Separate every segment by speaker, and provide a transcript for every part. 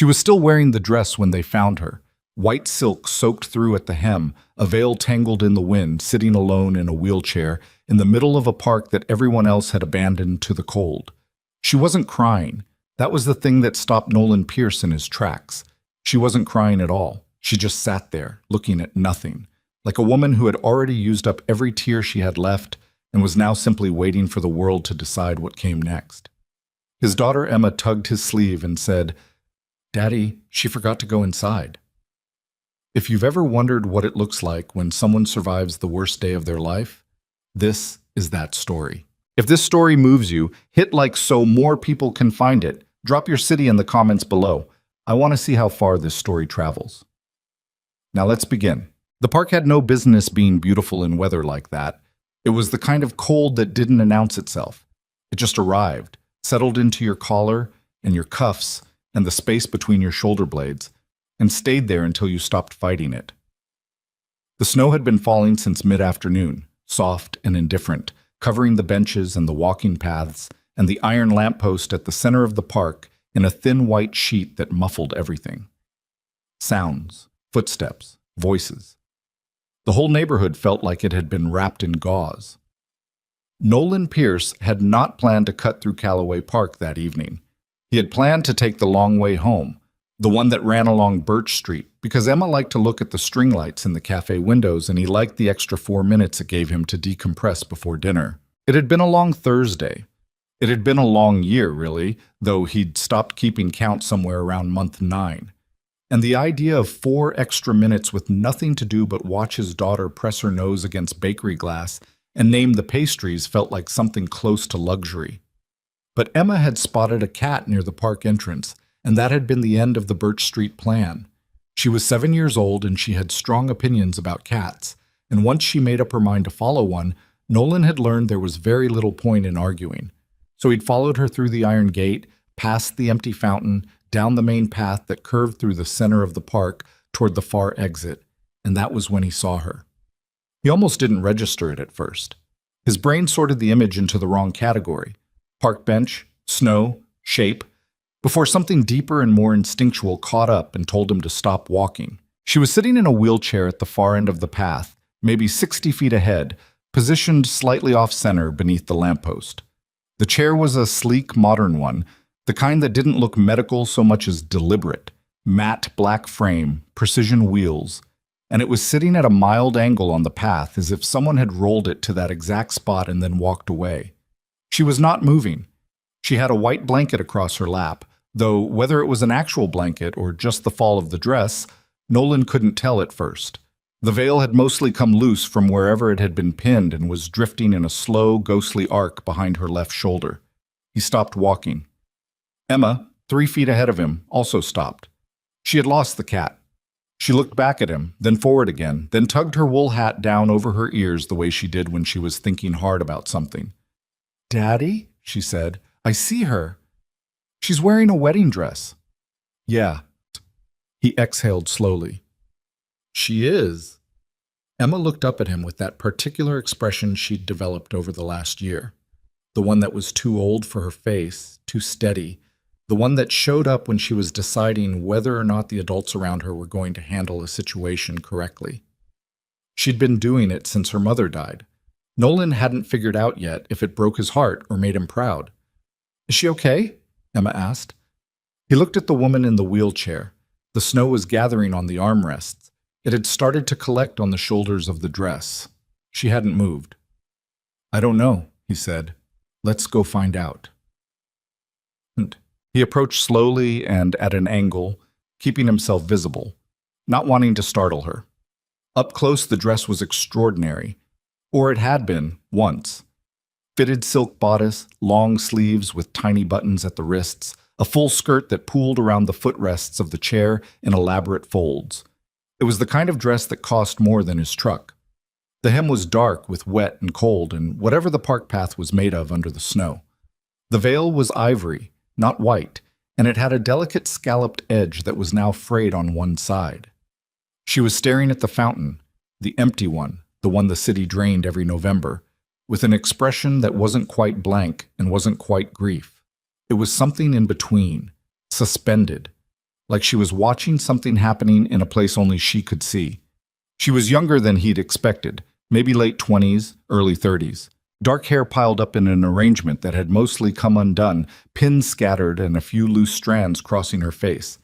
Speaker 1: She was still wearing the dress when they found her. White silk soaked through at the hem, a veil tangled in the wind, sitting alone in a wheelchair in the middle of a park that everyone else had abandoned to the cold. She wasn't crying. That was the thing that stopped Nolan Pierce in his tracks. She wasn't crying at all. She just sat there, looking at nothing, like a woman who had already used up every tear she had left and was now simply waiting for the world to decide what came next. His daughter Emma tugged his sleeve and said, "Daddy, she forgot to go inside." If you've ever wondered what it looks like when someone survives the worst day of their life, this is that story. If this story moves you, hit like so more people can find it. Drop your city in the comments below. I want to see how far this story travels. Now let's begin. The park had no business being beautiful in weather like that. It was the kind of cold that didn't announce itself. It just arrived, settled into your collar and your cuffs and the space between your shoulder blades, and stayed there until you stopped fighting it. The snow had been falling since mid-afternoon, soft and indifferent, covering the benches and the walking paths and the iron lamppost at the center of the park in a thin white sheet that muffled everything. Sounds, footsteps, voices. The whole neighborhood felt like it had been wrapped in gauze. Nolan Pierce had not planned to cut through Callaway Park that evening. He had planned to take the long way home, the one that ran along Birch Street, because Emma liked to look at the string lights in the cafe windows and he liked the extra 4 minutes it gave him to decompress before dinner. It had been a long Thursday. It had been a long year, really, though he'd stopped keeping count somewhere around month 9. And the idea of 4 extra minutes with nothing to do but watch his daughter press her nose against bakery glass and name the pastries felt like something close to luxury. But Emma had spotted a cat near the park entrance, and that had been the end of the Birch Street plan. She was 7 years old and she had strong opinions about cats, and once she made up her mind to follow one, Nolan had learned there was very little point in arguing. So he'd followed her through the iron gate, past the empty fountain, down the main path that curved through the center of the park toward the far exit, and that was when he saw her. He almost didn't register it at first. His brain sorted the image into the wrong category: park bench, snow, shape, before something deeper and more instinctual caught up and told him to stop walking. She was sitting in a wheelchair at the far end of the path, maybe 60 feet ahead, positioned slightly off-center beneath the lamppost. The chair was a sleek, modern one, the kind that didn't look medical so much as deliberate. Matte black frame, precision wheels, and it was sitting at a mild angle on the path as if someone had rolled it to that exact spot and then walked away. She was not moving. She had a white blanket across her lap, though whether it was an actual blanket or just the fall of the dress, Nolan couldn't tell at first. The veil had mostly come loose from wherever it had been pinned and was drifting in a slow, ghostly arc behind her left shoulder. He stopped walking. Emma, 3 feet ahead of him, also stopped. She had lost the cat. She looked back at him, then forward again, then tugged her wool hat down over her ears the way she did when she was thinking hard about something. "Daddy?" she said. "I see her. She's wearing a wedding dress." "Yeah." He exhaled slowly. "She is." Emma looked up at him with that particular expression she'd developed over the last year. The one that was too old for her face, too steady. The one that showed up when she was deciding whether or not the adults around her were going to handle a situation correctly. She'd been doing it since her mother died. Nolan hadn't figured out yet if it broke his heart or made him proud. "Is she okay?" Emma asked. He looked at the woman in the wheelchair. The snow was gathering on the armrests. It had started to collect on the shoulders of the dress. She hadn't moved. "I don't know," he said. "Let's go find out." And he approached slowly and at an angle, keeping himself visible, not wanting to startle her. Up close, the dress was extraordinary, or it had been once. Fitted silk bodice, long sleeves with tiny buttons at the wrists, a full skirt that pooled around the footrests of the chair in elaborate folds. It was the kind of dress that cost more than his truck. The hem was dark with wet and cold and whatever the park path was made of under the snow. The veil was ivory, not white, and it had a delicate scalloped edge that was now frayed on one side. She was staring at the fountain, the empty one, the one the city drained every November, with an expression that wasn't quite blank and wasn't quite grief. It was something in between, suspended, like she was watching something happening in a place only she could see. She was younger than he'd expected, maybe late 20s, early 30s. Dark hair piled up in an arrangement that had mostly come undone, pins scattered and a few loose strands crossing her face.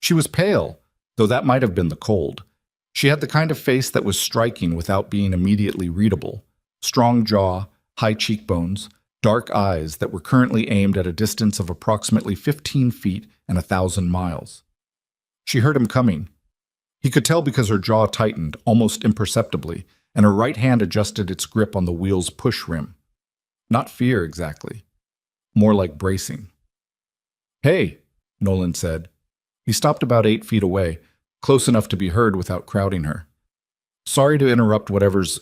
Speaker 1: She was pale, though that might have been the cold. She had the kind of face that was striking without being immediately readable. Strong jaw, high cheekbones, dark eyes that were currently aimed at a distance of approximately 15 feet and 1,000 miles. She heard him coming. He could tell because her jaw tightened, almost imperceptibly, and her right hand adjusted its grip on the wheel's push rim. Not fear, exactly. More like bracing. "Hey," Nolan said. He stopped about 8 feet away, close enough to be heard without crowding her. "Sorry to interrupt whatever's...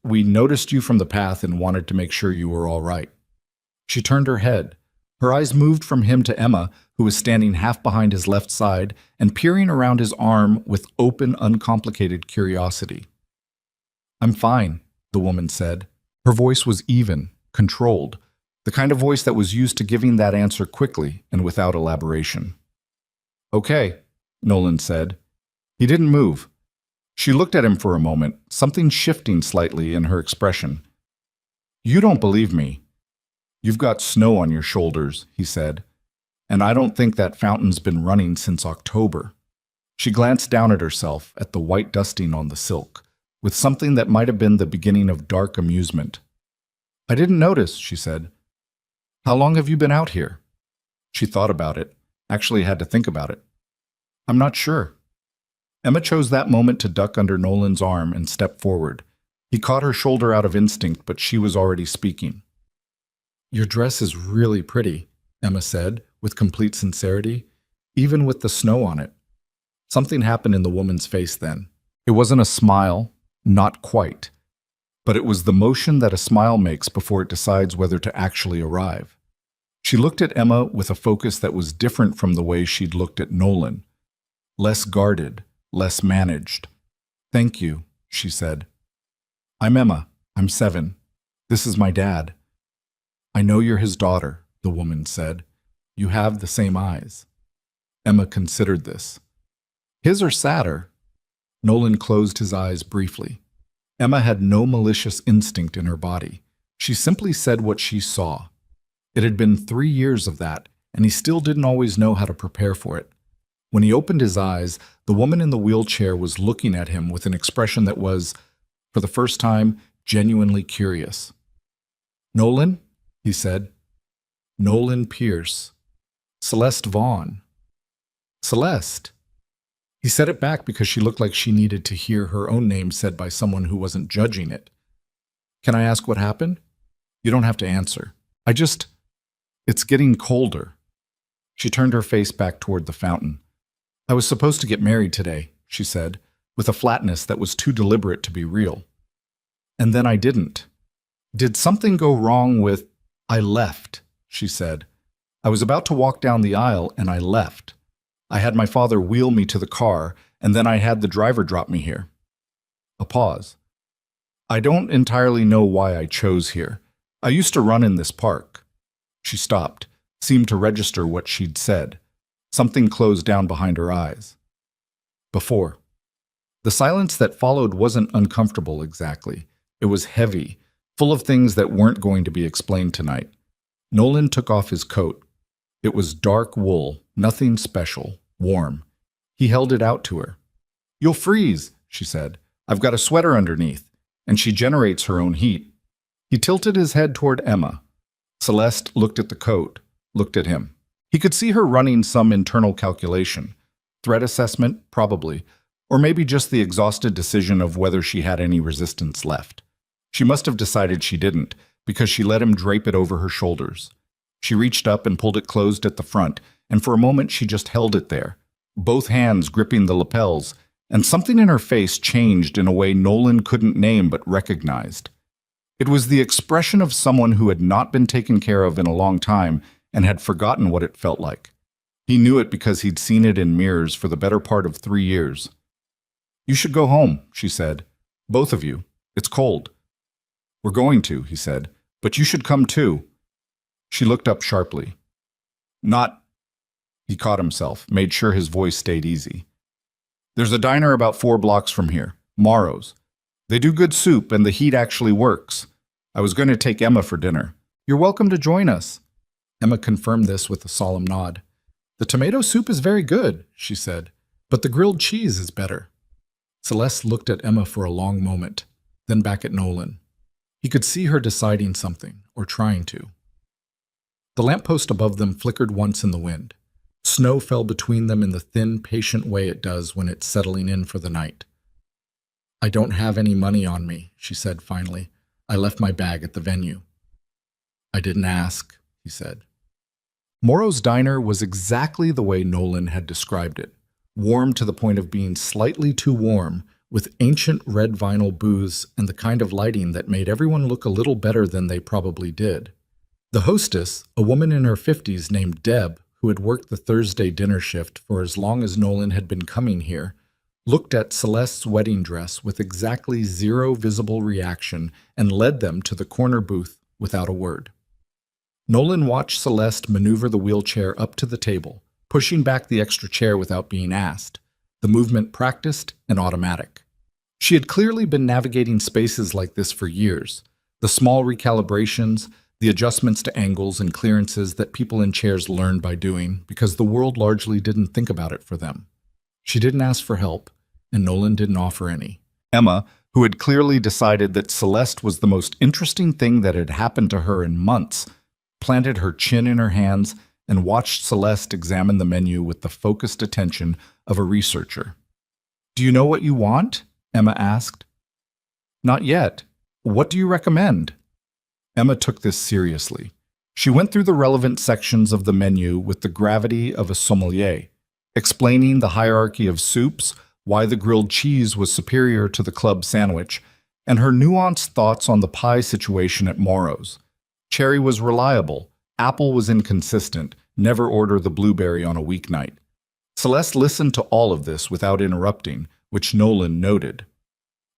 Speaker 1: we noticed you from the path and wanted to make sure you were all right." She turned her head. Her eyes moved from him to Emma, who was standing half behind his left side and peering around his arm with open, uncomplicated curiosity. "I'm fine," the woman said. Her voice was even, controlled, the kind of voice that was used to giving that answer quickly and without elaboration. "Okay," Nolan said. He didn't move. She looked at him for a moment, something shifting slightly in her expression. "You don't believe me. You've got snow on your shoulders," he said, "and I don't think that fountain's been running since October." She glanced down at herself, at the white dusting on the silk, with something that might have been the beginning of dark amusement. "I didn't notice," she said. "How long have you been out here?" She thought about it, actually had to think about it. "I'm not sure." Emma chose that moment to duck under Nolan's arm and step forward. He caught her shoulder out of instinct, but she was already speaking. "Your dress is really pretty," Emma said, with complete sincerity, even with the snow on it. Something happened in the woman's face then. It wasn't a smile, not quite, but it was the motion that a smile makes before it decides whether to actually arrive. She looked at Emma with a focus that was different from the way she'd looked at Nolan. Less guarded, less managed. "Thank you," she said. "I'm Emma. I'm 7. This is my dad." "I know you're his daughter," the woman said. "You have the same eyes." Emma considered this. "His are sadder." Nolan closed his eyes briefly. Emma had no malicious instinct in her body. She simply said what she saw. It had been 3 years of that, and he still didn't always know how to prepare for it. When he opened his eyes, the woman in the wheelchair was looking at him with an expression that was, for the first time, genuinely curious. "Nolan?" he said. "Nolan Pierce. Celeste Vaughn." "Celeste." He said it back because she looked like she needed to hear her own name said by someone who wasn't judging it. "Can I ask what happened?" "You don't have to answer. It's getting colder." She turned her face back toward the fountain. "I was supposed to get married today," she said, with a flatness that was too deliberate to be real. "And then I didn't. Did something go wrong with... I left," she said. "I was about to walk down the aisle and I left. I had my father wheel me to the car, and then I had the driver drop me here." A pause. "I don't entirely know why I chose here. I used to run in this park." She stopped, seemed to register what she'd said. Something closed down behind her eyes. "Before." The silence that followed wasn't uncomfortable exactly. It was heavy, full of things that weren't going to be explained tonight. Nolan took off his coat. It was dark wool, nothing special, warm. He held it out to her. "You'll freeze," she said. "I've got a sweater underneath, and she generates her own heat." He tilted his head toward Emma. Celeste looked at the coat, looked at him. He could see her running some internal calculation. Threat assessment, probably, or maybe just the exhausted decision of whether she had any resistance left. She must have decided she didn't, because she let him drape it over her shoulders. She reached up and pulled it closed at the front, and for a moment she just held it there, both hands gripping the lapels, and something in her face changed in a way Nolan couldn't name but recognized. It was the expression of someone who had not been taken care of in a long time and had forgotten what it felt like. He knew it because he'd seen it in mirrors for the better part of 3 years. "You should go home," she said. "Both of you. It's cold." "We're going to," he said, "but you should come too." She looked up sharply. Not He caught himself, made sure his voice stayed easy. There's a diner about 4 blocks from here, Morrow's. They do good soup and the heat actually works. I was going to take Emma for dinner. You're welcome to join us. Emma confirmed this with a solemn nod. The tomato soup is very good, she said, but the grilled cheese is better. Celeste looked at Emma for a long moment, then back at Nolan. He could see her deciding something, or trying to. The lamppost above them flickered once in the wind. Snow fell between them in the thin, patient way it does when it's settling in for the night. I don't have any money on me, she said finally. I left my bag at the venue. I didn't ask, he said. Morrow's diner was exactly the way Nolan had described it, warm to the point of being slightly too warm, with ancient red vinyl booths and the kind of lighting that made everyone look a little better than they probably did. The hostess, a woman in her 50s named Deb, who had worked the Thursday dinner shift for as long as Nolan had been coming here, looked at Celeste's wedding dress with exactly zero visible reaction and led them to the corner booth without a word. Nolan watched Celeste maneuver the wheelchair up to the table, pushing back the extra chair without being asked, the movement practiced and automatic. She had clearly been navigating spaces like this for years, the small recalibrations, the adjustments to angles and clearances that people in chairs learned by doing because the world largely didn't think about it for them. She didn't ask for help, and Nolan didn't offer any. Emma, who had clearly decided that Celeste was the most interesting thing that had happened to her in months, planted her chin in her hands and watched Celeste examine the menu with the focused attention of a researcher. "Do you know what you want?" Emma asked. "Not yet. What do you recommend?" Emma took this seriously. She went through the relevant sections of the menu with the gravity of a sommelier, explaining the hierarchy of soups, why the grilled cheese was superior to the club sandwich, and her nuanced thoughts on the pie situation at Morrow's. Cherry was reliable, apple was inconsistent, never order the blueberry on a weeknight. Celeste listened to all of this without interrupting, which Nolan noted.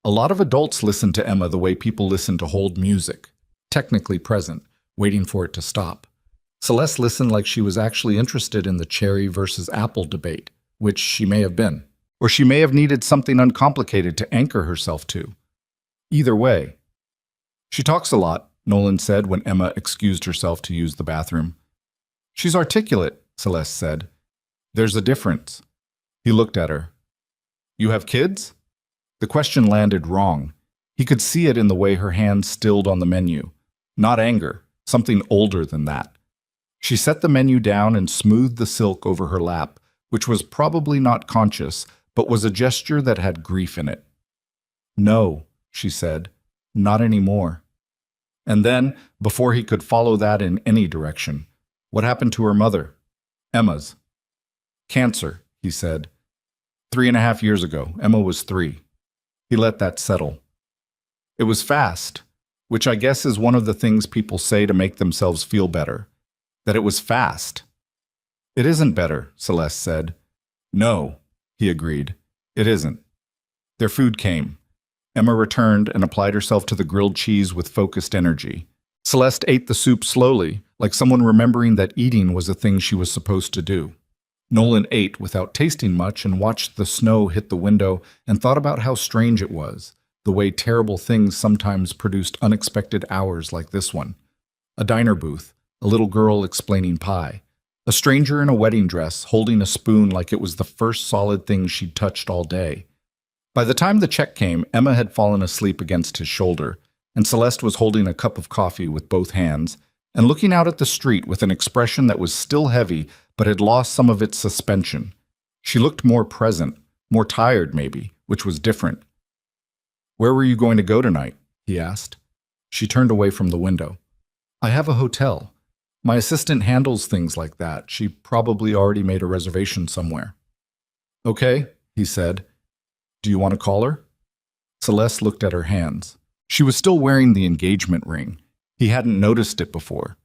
Speaker 1: A lot of adults listen to Emma the way people listen to hold music, technically present, waiting for it to stop. Celeste listened like she was actually interested in the cherry versus apple debate, which she may have been. Or she may have needed something uncomplicated to anchor herself to. Either way. "She talks a lot," Nolan said when Emma excused herself to use the bathroom. "She's articulate," Celeste said. "There's a difference." He looked at her. "You have kids?" The question landed wrong. He could see it in the way her hand stilled on the menu. Not anger, something older than that. She set the menu down and smoothed the silk over her lap, which was probably not conscious, but was a gesture that had grief in it. "No," she said, "not anymore." And then, before he could follow that in any direction, what happened to her mother? Emma's. "Cancer," he said. 3.5 years ago. Emma was 3. He let that settle. It was fast, which I guess is one of the things people say to make themselves feel better. That it was fast. "It isn't better," Celeste said. "No," he agreed. "It isn't." Their food came. Emma returned and applied herself to the grilled cheese with focused energy. Celeste ate the soup slowly, like someone remembering that eating was a thing she was supposed to do. Nolan ate without tasting much and watched the snow hit the window and thought about how strange it was, the way terrible things sometimes produced unexpected hours like this one. A diner booth, a little girl explaining pie, a stranger in a wedding dress holding a spoon like it was the first solid thing she'd touched all day. By the time the check came, Emma had fallen asleep against his shoulder, and Celeste was holding a cup of coffee with both hands and looking out at the street with an expression that was still heavy but had lost some of its suspension. She looked more present, more tired maybe, which was different. "Where were you going to go tonight?" he asked. She turned away from the window. "I have a hotel. My assistant handles things like that. She probably already made a reservation somewhere." "Okay," he said. "Do you want to call her?" Celeste looked at her hands. She was still wearing the engagement ring. He hadn't noticed it before.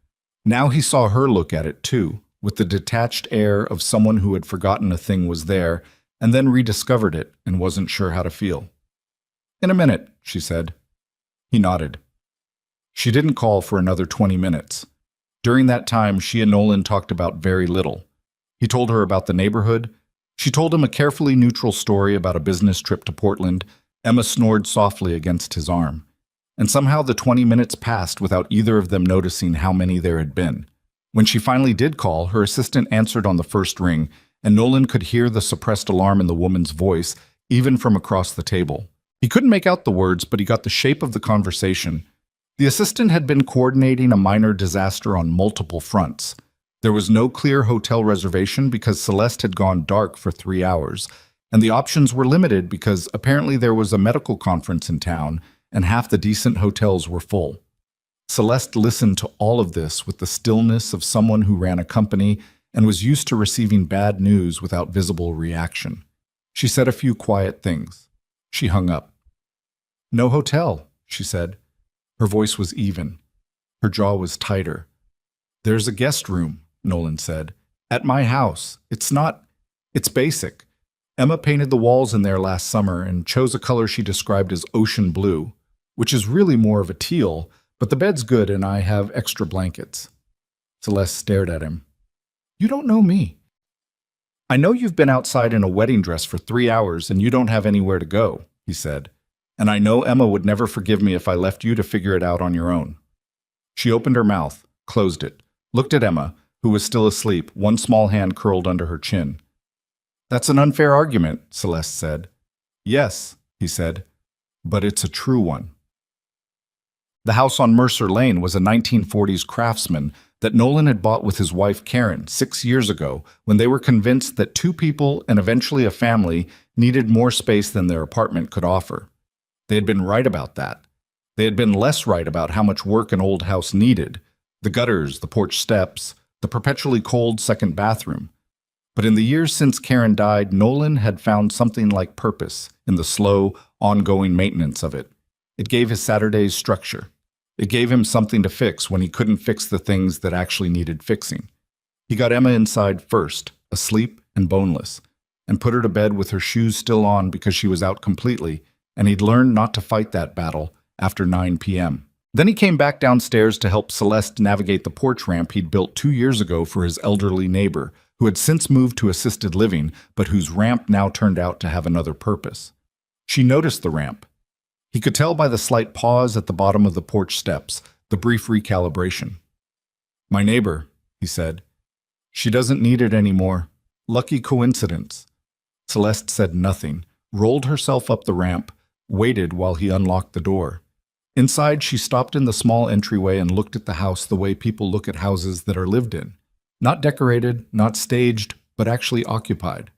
Speaker 1: Now he saw her look at it too, with the detached air of someone who had forgotten a thing was there and then rediscovered it and wasn't sure how to feel. "In a minute," she said. He nodded. She didn't call for another 20 minutes. During that time, she and Nolan talked about very little. He told her about the neighborhood. She told him a carefully neutral story about a business trip to Portland. Emma snored softly against his arm. And somehow the 20 minutes passed without either of them noticing how many there had been. When she finally did call, her assistant answered on the first ring, and Nolan could hear the suppressed alarm in the woman's voice, even from across the table. He couldn't make out the words, but he got the shape of the conversation. The assistant had been coordinating a minor disaster on multiple fronts. There was no clear hotel reservation because Celeste had gone dark for 3 hours, and the options were limited because apparently there was a medical conference in town, and half the decent hotels were full. Celeste listened to all of this with the stillness of someone who ran a company and was used to receiving bad news without visible reaction. She said a few quiet things. She hung up. "No hotel," she said. Her voice was even. Her jaw was tighter. "There's a guest room," Nolan said. "At my house. It's basic. Emma painted the walls in there last summer and chose a color she described as ocean blue, which is really more of a teal, but the bed's good and I have extra blankets." Celeste stared at him. "You don't know me. I know you've been outside in a wedding dress for 3 hours and you don't have anywhere to go," he said. "And I know Emma would never forgive me if I left you to figure it out on your own." She opened her mouth, closed it, looked at Emma, who was still asleep, one small hand curled under her chin. "That's an unfair argument," Celeste said. "Yes," he said, "but it's a true one." The house on Mercer Lane was a 1940s craftsman that Nolan had bought with his wife Karen 6 years ago when they were convinced that 2 people and eventually a family needed more space than their apartment could offer. They had been right about that. They had been less right about how much work an old house needed: the gutters, the porch steps, the perpetually cold second bathroom. But in the years since Karen died, Nolan had found something like purpose in the slow, ongoing maintenance of it. It gave his Saturdays structure. It gave him something to fix when he couldn't fix the things that actually needed fixing. He got Emma inside first, asleep and boneless, and put her to bed with her shoes still on because she was out completely, and he'd learned not to fight that battle after 9 p.m. Then he came back downstairs to help Celeste navigate the porch ramp he'd built 2 years ago for his elderly neighbor, who had since moved to assisted living, but whose ramp now turned out to have another purpose. She noticed the ramp. He could tell by the slight pause at the bottom of the porch steps, the brief recalibration. "My neighbor," he said. "She doesn't need it anymore. Lucky coincidence." Celeste said nothing, rolled herself up the ramp, waited while he unlocked the door. Inside, she stopped in the small entryway and looked at the house the way people look at houses that are lived in. Not decorated, not staged, but actually occupied.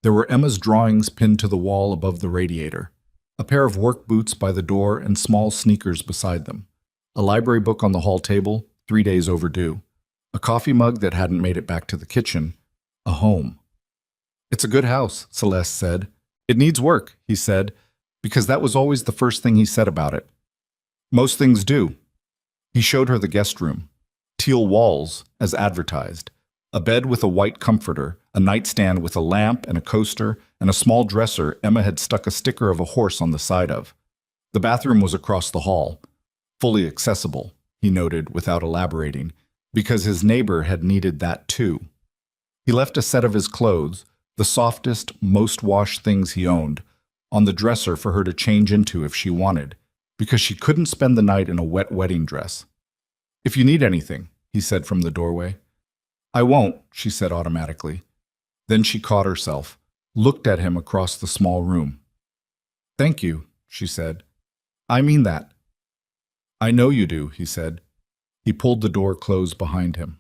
Speaker 1: There were Emma's drawings pinned to the wall above the radiator, a pair of work boots by the door and small sneakers beside them, a library book on the hall table, 3 days overdue, a coffee mug that hadn't made it back to the kitchen, a home. "It's a good house," Celeste said. "It needs work," he said, because that was always the first thing he said about it. "Most things do." He showed her the guest room. Teal walls, as advertised. A bed with a white comforter, a nightstand with a lamp and a coaster, and a small dresser Emma had stuck a sticker of a horse on the side of. The bathroom was across the hall. Fully accessible, he noted without elaborating, because his neighbor had needed that too. He left a set of his clothes, the softest, most washed things he owned, on the dresser for her to change into if she wanted, because she couldn't spend the night in a wet wedding dress. "If you need anything," he said from the doorway. "I won't," she said automatically. Then she caught herself, looked at him across the small room. "Thank you," she said. "I mean that." "I know you do," he said. He pulled the door closed behind him.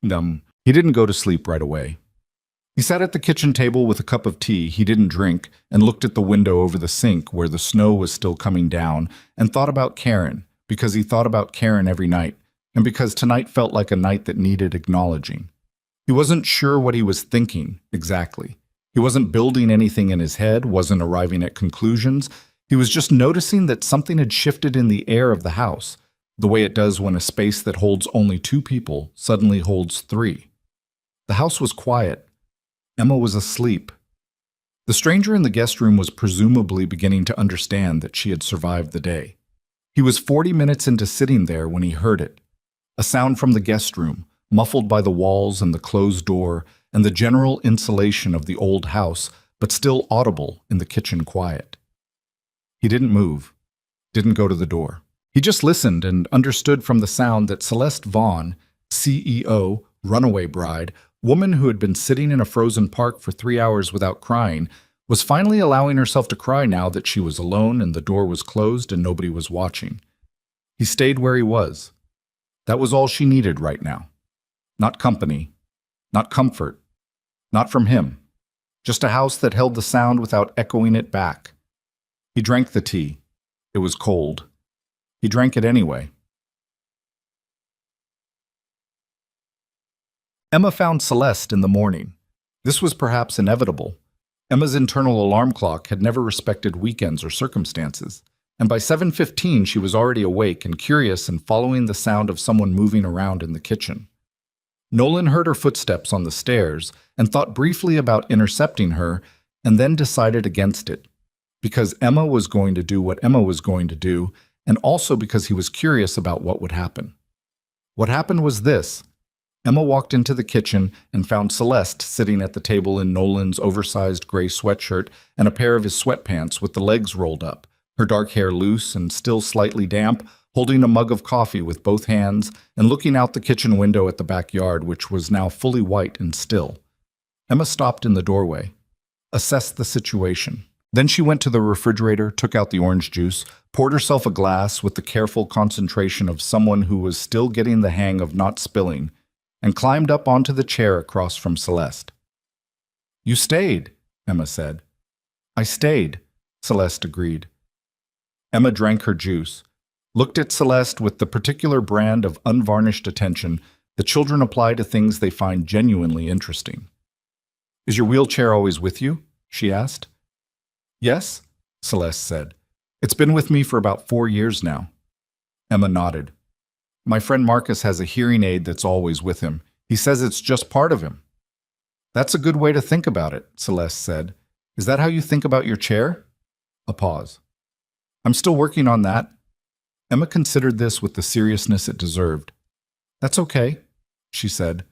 Speaker 1: He didn't go to sleep right away. He sat at the kitchen table with a cup of tea he didn't drink and looked at the window over the sink where the snow was still coming down and thought about Karen, because he thought about Karen every night, and because tonight felt like a night that needed acknowledging. He wasn't sure what he was thinking, exactly. He wasn't building anything in his head, wasn't arriving at conclusions. He was just noticing that something had shifted in the air of the house, the way it does when a space that holds only 2 people suddenly holds 3. The house was quiet. Emma was asleep. The stranger in the guest room was presumably beginning to understand that she had survived the day. He was 40 minutes into sitting there when he heard it. A sound from the guest room, muffled by the walls and the closed door and the general insulation of the old house, but still audible in the kitchen quiet. He didn't move, didn't go to the door. He just listened and understood from the sound that Celeste Vaughn, CEO, runaway bride, woman who had been sitting in a frozen park for 3 hours without crying, was finally allowing herself to cry now that she was alone and the door was closed and nobody was watching. He stayed where he was. That was all she needed right now. Not company, not comfort, not from him. Just a house that held the sound without echoing it back. He drank the tea. It was cold. He drank it anyway. Emma found Celeste in the morning. This was perhaps inevitable. Emma's internal alarm clock had never respected weekends or circumstances, and by 7:15 she was already awake and curious and following the sound of someone moving around in the kitchen. Nolan heard her footsteps on the stairs and thought briefly about intercepting her and then decided against it, because Emma was going to do what Emma was going to do, and also because he was curious about what would happen. What happened was this. Emma walked into the kitchen and found Celeste sitting at the table in Nolan's oversized gray sweatshirt and a pair of his sweatpants with the legs rolled up, her dark hair loose and still slightly damp, holding a mug of coffee with both hands and looking out the kitchen window at the backyard, which was now fully white and still. Emma stopped in the doorway, assessed the situation. Then she went to the refrigerator, took out the orange juice, poured herself a glass with the careful concentration of someone who was still getting the hang of not spilling, and climbed up onto the chair across from Celeste. "You stayed," Emma said. "I stayed," Celeste agreed. Emma drank her juice, looked at Celeste with the particular brand of unvarnished attention that children apply to things they find genuinely interesting. "Is your wheelchair always with you?" she asked. "Yes," Celeste said. "It's been with me for about 4 years now." Emma nodded. "My friend Marcus has a hearing aid that's always with him. He says it's just part of him." "That's a good way to think about it," Celeste said. "Is that how you think about your chair?" A pause. "I'm still working on that." Emma considered this with the seriousness it deserved. "That's okay," she said.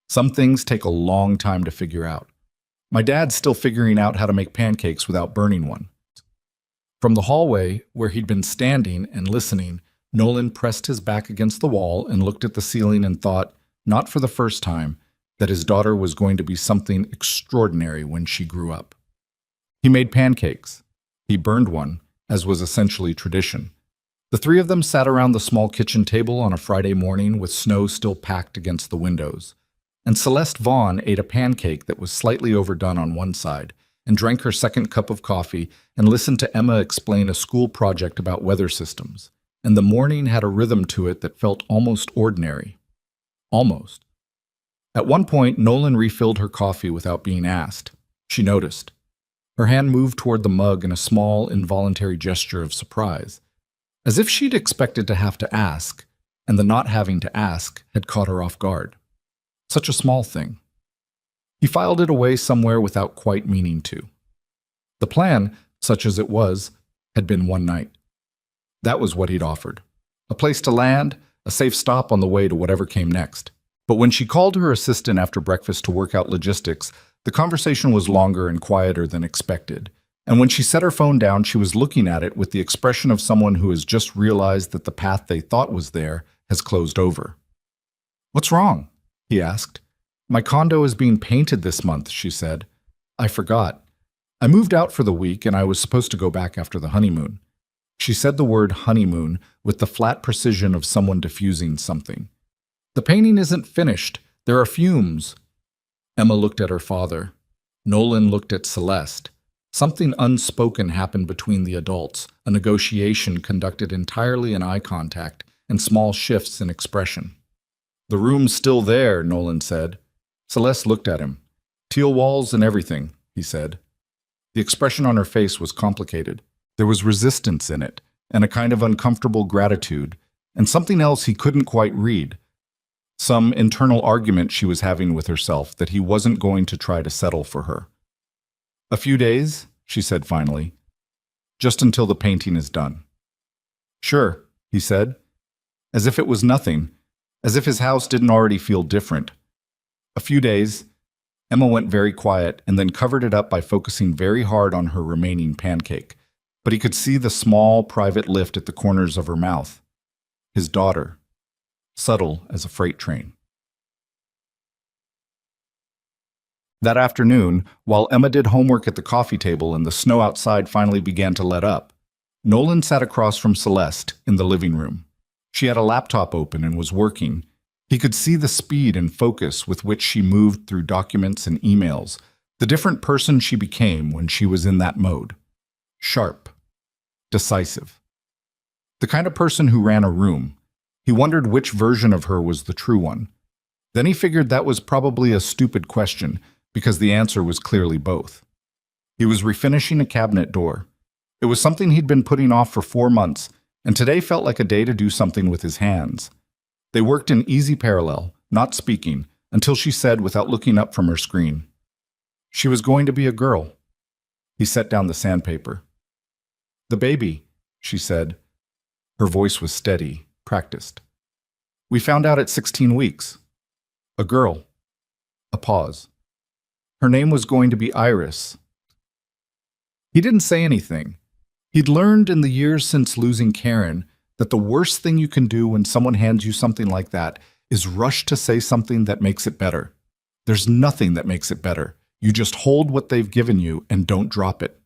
Speaker 1: "Some things take a long time to figure out. My dad's still figuring out how to make pancakes without burning one." From the hallway, where he'd been standing and listening, Nolan pressed his back against the wall and looked at the ceiling and thought, not for the first time, that his daughter was going to be something extraordinary when she grew up. He made pancakes. He burned one, as was essentially tradition. The three of them sat around the small kitchen table on a Friday morning with snow still packed against the windows. And Celeste Vaughn ate a pancake that was slightly overdone on one side, and drank her second cup of coffee and listened to Emma explain a school project about weather systems. And the morning had a rhythm to it that felt almost ordinary. Almost. At one point, Nolan refilled her coffee without being asked. She noticed. Her hand moved toward the mug in a small, involuntary gesture of surprise, as if she'd expected to have to ask, and the not having to ask had caught her off guard. Such a small thing. He filed it away somewhere without quite meaning to. The plan, such as it was, had been one night. That was what he'd offered. A place to land, a safe stop on the way to whatever came next. But when she called her assistant after breakfast to work out logistics, the conversation was longer and quieter than expected. And when she set her phone down, she was looking at it with the expression of someone who has just realized that the path they thought was there has closed over. "What's wrong?" he asked. "My condo is being painted this month," she said. "I forgot. I moved out for the week and I was supposed to go back after the honeymoon." She said the word honeymoon with the flat precision of someone diffusing something. "The painting isn't finished. There are fumes." Emma looked at her father. Nolan looked at Celeste. Something unspoken happened between the adults, a negotiation conducted entirely in eye contact and small shifts in expression. "The room's still there," Nolan said. Celeste looked at him. "Teal walls and everything," he said. The expression on her face was complicated. There was resistance in it, and a kind of uncomfortable gratitude, and something else he couldn't quite read. Some internal argument she was having with herself that he wasn't going to try to settle for her. "A few days," she said finally. "Just until the painting is done." "Sure," he said, as if it was nothing, as if his house didn't already feel different. A few days, Emma went very quiet and then covered it up by focusing very hard on her remaining pancake. But he could see the small, private lift at the corners of her mouth. His daughter, subtle as a freight train. That afternoon, while Emma did homework at the coffee table and the snow outside finally began to let up, Nolan sat across from Celeste in the living room. She had a laptop open and was working. He could see the speed and focus with which she moved through documents and emails, the different person she became when she was in that mode. Sharp. Decisive. The kind of person who ran a room. He wondered which version of her was the true one. Then he figured that was probably a stupid question, because the answer was clearly both. He was refinishing a cabinet door. It was something he'd been putting off for 4 months, and today felt like a day to do something with his hands. They worked in easy parallel, not speaking, until she said without looking up from her screen, "She was going to be a girl." He set down the sandpaper. "The baby," she said. Her voice was steady, practiced. "We found out at 16 weeks. A girl." A pause. Her name was going to be Iris. He didn't say anything. He'd learned in the years since losing Karen that the worst thing you can do when someone hands you something like that is rush to say something that makes it better. There's nothing that makes it better. You just hold what they've given you and don't drop it.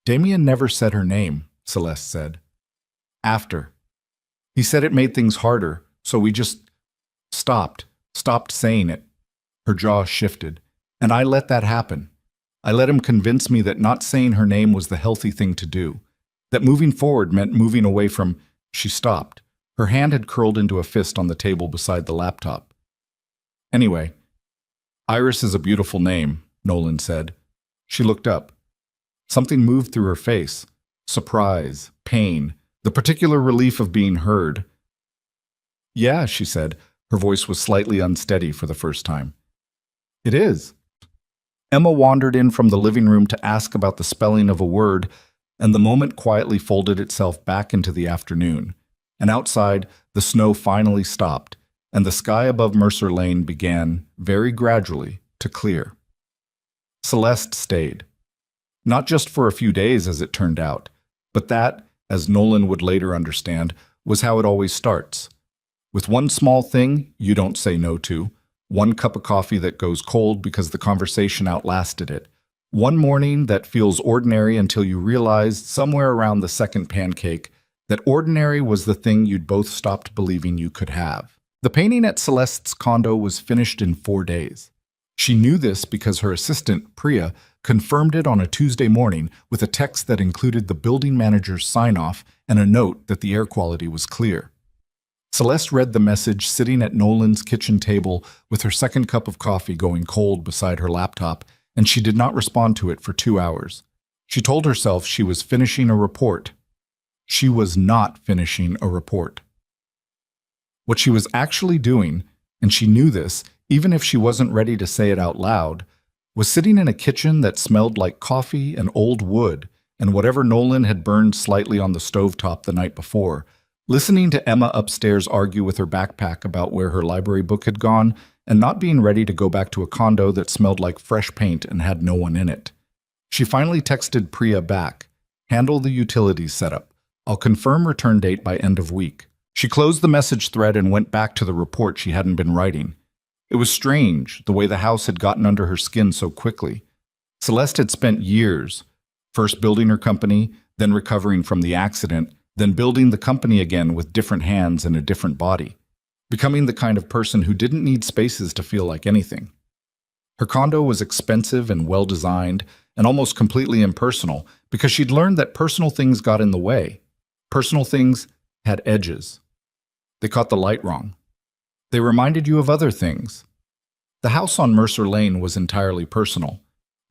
Speaker 1: "Damien never said her name," Celeste said. "After. He said it made things harder, so we just stopped saying it." Her jaw shifted. "And I let that happen. I let him convince me that not saying her name was the healthy thing to do, that moving forward meant moving away from—" She stopped. Her hand had curled into a fist on the table beside the laptop. "Anyway, Iris is a beautiful name," Nolan said. She looked up. Something moved through her face. Surprise, pain, the particular relief of being heard. "Yeah," she said. Her voice was slightly unsteady for the first time. "It is." Emma wandered in from the living room to ask about the spelling of a word, and the moment quietly folded itself back into the afternoon. And outside, the snow finally stopped, and the sky above Mercer Lane began, very gradually, to clear. Celeste stayed. Not just for a few days, as it turned out, but that, as Nolan would later understand, was how it always starts. With one small thing you don't say no to, one cup of coffee that goes cold because the conversation outlasted it, one morning that feels ordinary until you realized somewhere around the second pancake that ordinary was the thing you'd both stopped believing you could have. The painting at Celeste's condo was finished in 4 days. She knew this because her assistant, Priya, confirmed it on a Tuesday morning with a text that included the building manager's sign-off and a note that the air quality was clear. Celeste read the message sitting at Nolan's kitchen table with her second cup of coffee going cold beside her laptop, and she did not respond to it for 2 hours. She told herself she was finishing a report. She was not finishing a report. What she was actually doing, and she knew this, even if she wasn't ready to say it out loud, was sitting in a kitchen that smelled like coffee and old wood and whatever Nolan had burned slightly on the stovetop the night before, listening to Emma upstairs argue with her backpack about where her library book had gone, and not being ready to go back to a condo that smelled like fresh paint and had no one in it. She finally texted Priya back, "Handle the utilities setup. I'll confirm return date by end of week." She closed the message thread and went back to the report she hadn't been writing. It was strange, the way the house had gotten under her skin so quickly. Celeste had spent years, first building her company, then recovering from the accident, then building the company again with different hands and a different body, becoming the kind of person who didn't need spaces to feel like anything. Her condo was expensive and well-designed and almost completely impersonal because she'd learned that personal things got in the way. Personal things had edges. They caught the light wrong. They reminded you of other things. The house on Mercer Lane was entirely personal.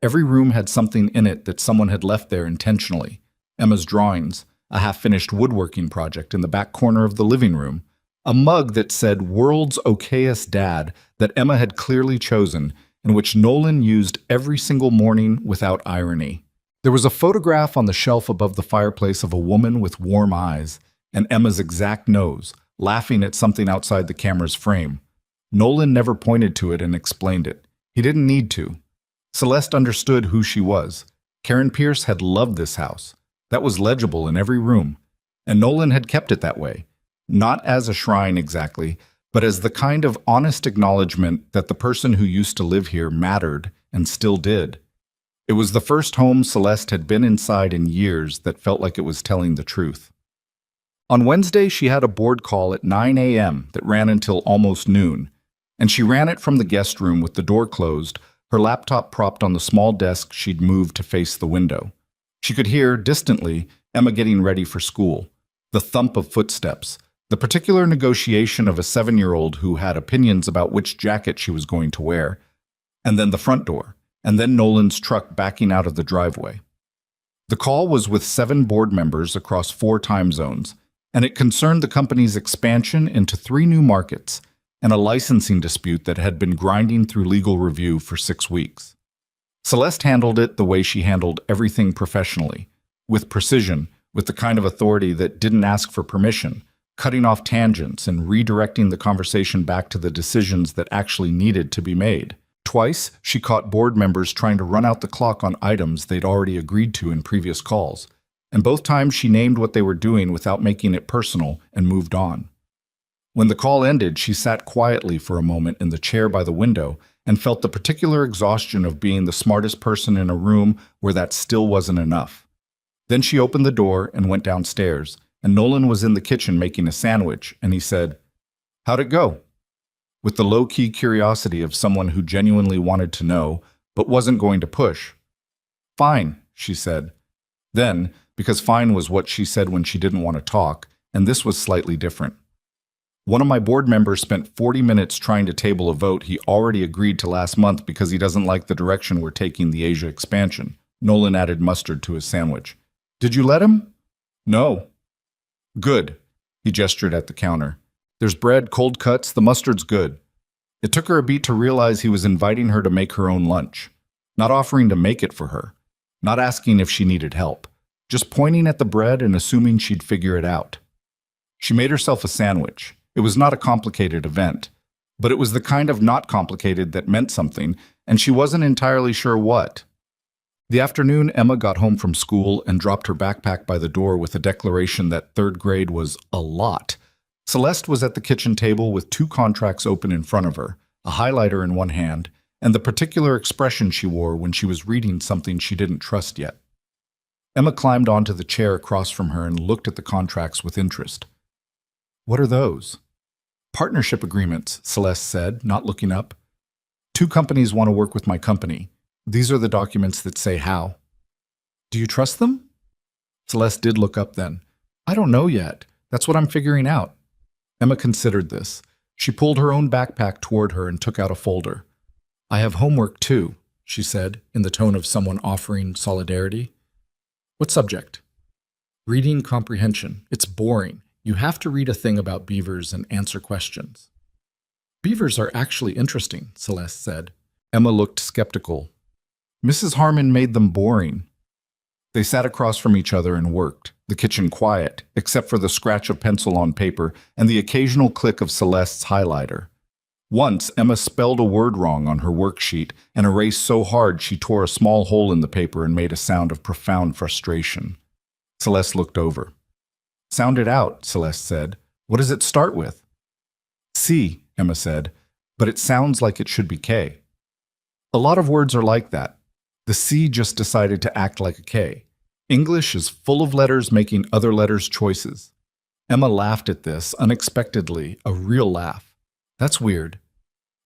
Speaker 1: Every room had something in it that someone had left there intentionally. Emma's drawings, a half-finished woodworking project in the back corner of the living room, a mug that said "World's Okayest Dad" that Emma had clearly chosen, and which Nolan used every single morning without irony. There was a photograph on the shelf above the fireplace of a woman with warm eyes, and Emma's exact nose, laughing at something outside the camera's frame. Nolan never pointed to it and explained it. He didn't need to. Celeste understood who she was. Karen Pierce had loved this house. That was legible in every room. And Nolan had kept it that way. Not as a shrine exactly, but as the kind of honest acknowledgement that the person who used to live here mattered and still did. It was the first home Celeste had been inside in years that felt like it was telling the truth. On Wednesday, she had a board call at 9 a.m. that ran until almost noon, and she ran it from the guest room with the door closed, her laptop propped on the small desk she'd moved to face the window. She could hear, distantly, Emma getting ready for school, the thump of footsteps, the particular negotiation of a 7-year-old who had opinions about which jacket she was going to wear, and then the front door, and then Nolan's truck backing out of the driveway. The call was with 7 board members across 4 time zones, and it concerned the company's expansion into 3 new markets and a licensing dispute that had been grinding through legal review for 6 weeks. Celeste handled it the way she handled everything professionally, with precision, with the kind of authority that didn't ask for permission, cutting off tangents and redirecting the conversation back to the decisions that actually needed to be made. Twice, she caught board members trying to run out the clock on items they'd already agreed to in previous calls, and both times she named what they were doing without making it personal and moved on. When the call ended, she sat quietly for a moment in the chair by the window and felt the particular exhaustion of being the smartest person in a room where that still wasn't enough. Then she opened the door and went downstairs, and Nolan was in the kitchen making a sandwich, and he said, "How'd it go?" With the low-key curiosity of someone who genuinely wanted to know, but wasn't going to push. "Fine," she said. Then, because fine was what she said when she didn't want to talk, and this was slightly different. "One of my board members spent 40 minutes trying to table a vote he already agreed to last month because he doesn't like the direction we're taking the Asia expansion." Nolan added mustard to his sandwich. "Did you let him?" "No." "Good." He gestured at the counter. "There's bread, cold cuts, the mustard's good." It took her a beat to realize he was inviting her to make her own lunch, not offering to make it for her, not asking if she needed help, just pointing at the bread and assuming she'd figure it out. She made herself a sandwich. It was not a complicated event, but it was the kind of not complicated that meant something, and she wasn't entirely sure what. The afternoon, Emma got home from school and dropped her backpack by the door with a declaration that 3rd grade was a lot. Celeste was at the kitchen table with 2 contracts open in front of her, a highlighter in one hand, and the particular expression she wore when she was reading something she didn't trust yet. Emma climbed onto the chair across from her and looked at the contracts with interest. "What are those?" "Partnership agreements," Celeste said, not looking up. "2 companies want to work with my company. These are the documents that say how." "Do you trust them?" Celeste did look up then. "I don't know yet. That's what I'm figuring out." Emma considered this. She pulled her own backpack toward her and took out a folder. "I have homework too," she said, in the tone of someone offering solidarity. "What subject?" "Reading comprehension. It's boring. You have to read a thing about beavers and answer questions." "Beavers are actually interesting," Celeste said. Emma looked skeptical. "Mrs. Harmon made them boring." They sat across from each other and worked, the kitchen quiet, except for the scratch of pencil on paper and the occasional click of Celeste's highlighter. Once, Emma spelled a word wrong on her worksheet and erased so hard she tore a small hole in the paper and made a sound of profound frustration. Celeste looked over. "Sound it out," Celeste said. "What does it start with?" "C," Emma said, "but it sounds like it should be K." A lot of words are like that. The C just decided to act like a K. English is full of letters making other letters' choices. Emma laughed at this, unexpectedly, a real laugh. "That's weird."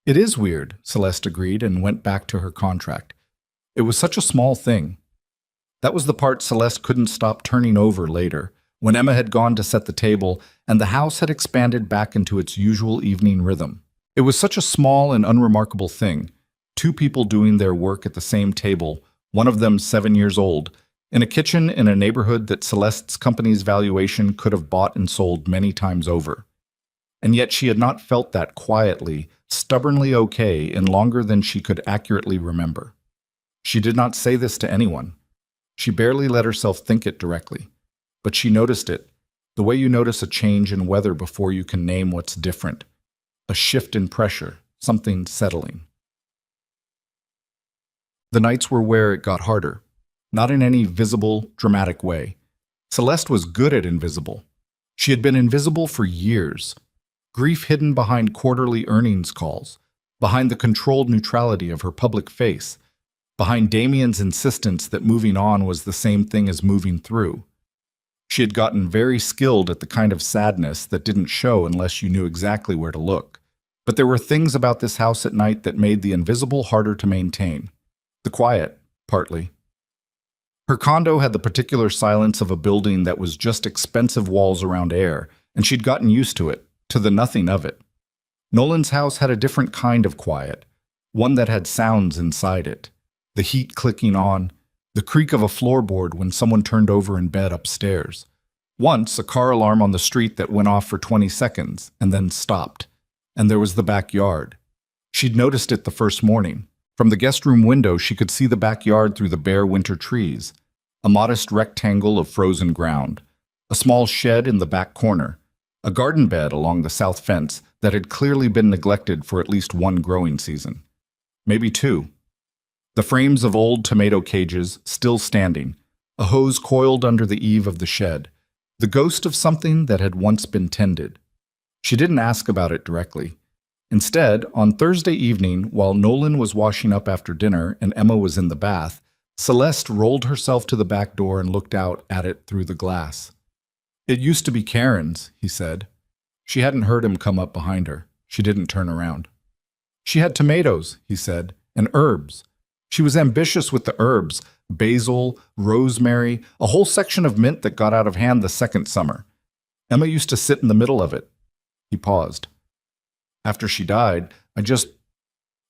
Speaker 1: "It is weird," Celeste agreed and went back to her contract. It was such a small thing. That was the part Celeste couldn't stop turning over later, when Emma had gone to set the table and the house had expanded back into its usual evening rhythm. It was such a small and unremarkable thing. 2 people doing their work at the same table, one of them 7 years old, in a kitchen in a neighborhood that Celeste's company's valuation could have bought and sold many times over. And yet she had not felt that quietly, stubbornly okay in longer than she could accurately remember. She did not say this to anyone. She barely let herself think it directly. But she noticed it. The way you notice a change in weather before you can name what's different. A shift in pressure, something settling. The nights were where it got harder. Not in any visible, dramatic way. Celeste was good at invisible. She had been invisible for years. Grief hidden behind quarterly earnings calls, behind the controlled neutrality of her public face, behind Damien's insistence that moving on was the same thing as moving through. She had gotten very skilled at the kind of sadness that didn't show unless you knew exactly where to look. But there were things about this house at night that made the invisible harder to maintain. The quiet, partly. Her condo had the particular silence of a building that was just expensive walls around air, and she'd gotten used to it, to the nothing of it. Nolan's house had a different kind of quiet, one that had sounds inside it. The heat clicking on, the creak of a floorboard when someone turned over in bed upstairs. Once, a car alarm on the street that went off for 20 seconds and then stopped. And there was the backyard. She'd noticed it the first morning. From the guest room window, she could see the backyard through the bare winter trees. A modest rectangle of frozen ground. A small shed in the back corner. A garden bed along the south fence that had clearly been neglected for at least one growing season. Maybe two. The frames of old tomato cages still standing. A hose coiled under the eave of the shed. The ghost of something that had once been tended. She didn't ask about it directly. Instead, on Thursday evening, while Nolan was washing up after dinner and Emma was in the bath, Celeste rolled herself to the back door and looked out at it through the glass. "It used to be Karen's," he said. She hadn't heard him come up behind her. She didn't turn around. "She had tomatoes," he said, "and herbs. She was ambitious with the herbs, basil, rosemary, a whole section of mint that got out of hand the second summer. Emma used to sit in the middle of it." He paused. "After she died, I just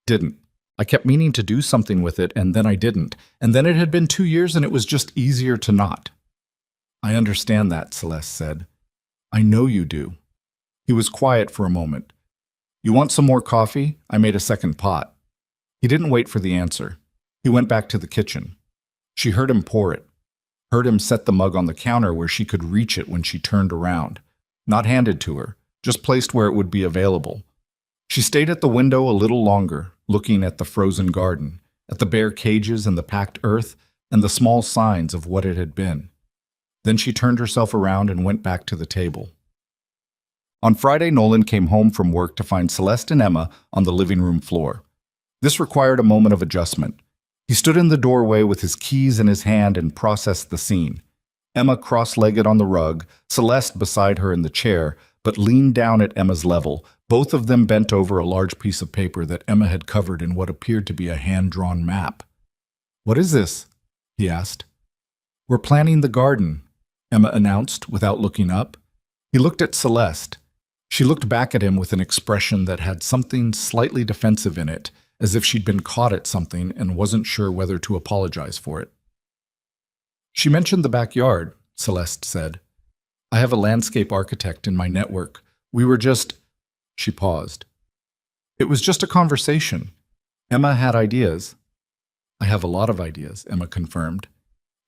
Speaker 1: didn't. I kept meaning to do something with it, and then I didn't. And then it had been 2 years, and it was just easier to not." "I understand that," Celeste said. "I know you do." He was quiet for a moment. "You want some more coffee? I made a second pot." He didn't wait for the answer. He went back to the kitchen. She heard him pour it. Heard him set the mug on the counter where she could reach it when she turned around. Not handed to her, just placed where it would be available. She stayed at the window a little longer, looking at the frozen garden, at the bare cages and the packed earth, and the small signs of what it had been. Then she turned herself around and went back to the table. On Friday, Nolan came home from work to find Celeste and Emma on the living room floor. This required a moment of adjustment. He stood in the doorway with his keys in his hand and processed the scene. Emma cross-legged on the rug, Celeste beside her in the chair, but leaned down at Emma's level, both of them bent over a large piece of paper that Emma had covered in what appeared to be a hand-drawn map. "What is this?" he asked. "We're planning the garden," Emma announced without looking up. He looked at Celeste. She looked back at him with an expression that had something slightly defensive in it, as if she'd been caught at something and wasn't sure whether to apologize for it. "She mentioned the backyard," Celeste said. "I have a landscape architect in my network. We were just—" She paused. "It was just a conversation. Emma had ideas." "I have a lot of ideas," Emma confirmed.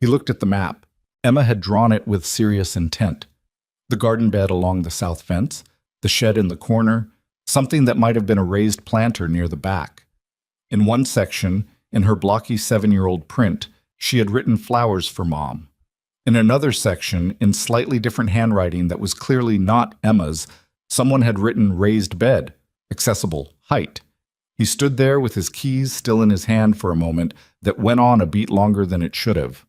Speaker 1: He looked at the map. Emma had drawn it with serious intent. The garden bed along the south fence, the shed in the corner, something that might have been a raised planter near the back. In one section, in her blocky 7-year-old print, she had written flowers for Mom. In another section, in slightly different handwriting that was clearly not Emma's, someone had written raised bed, accessible, height. He stood there with his keys still in his hand for a moment that went on a beat longer than it should have.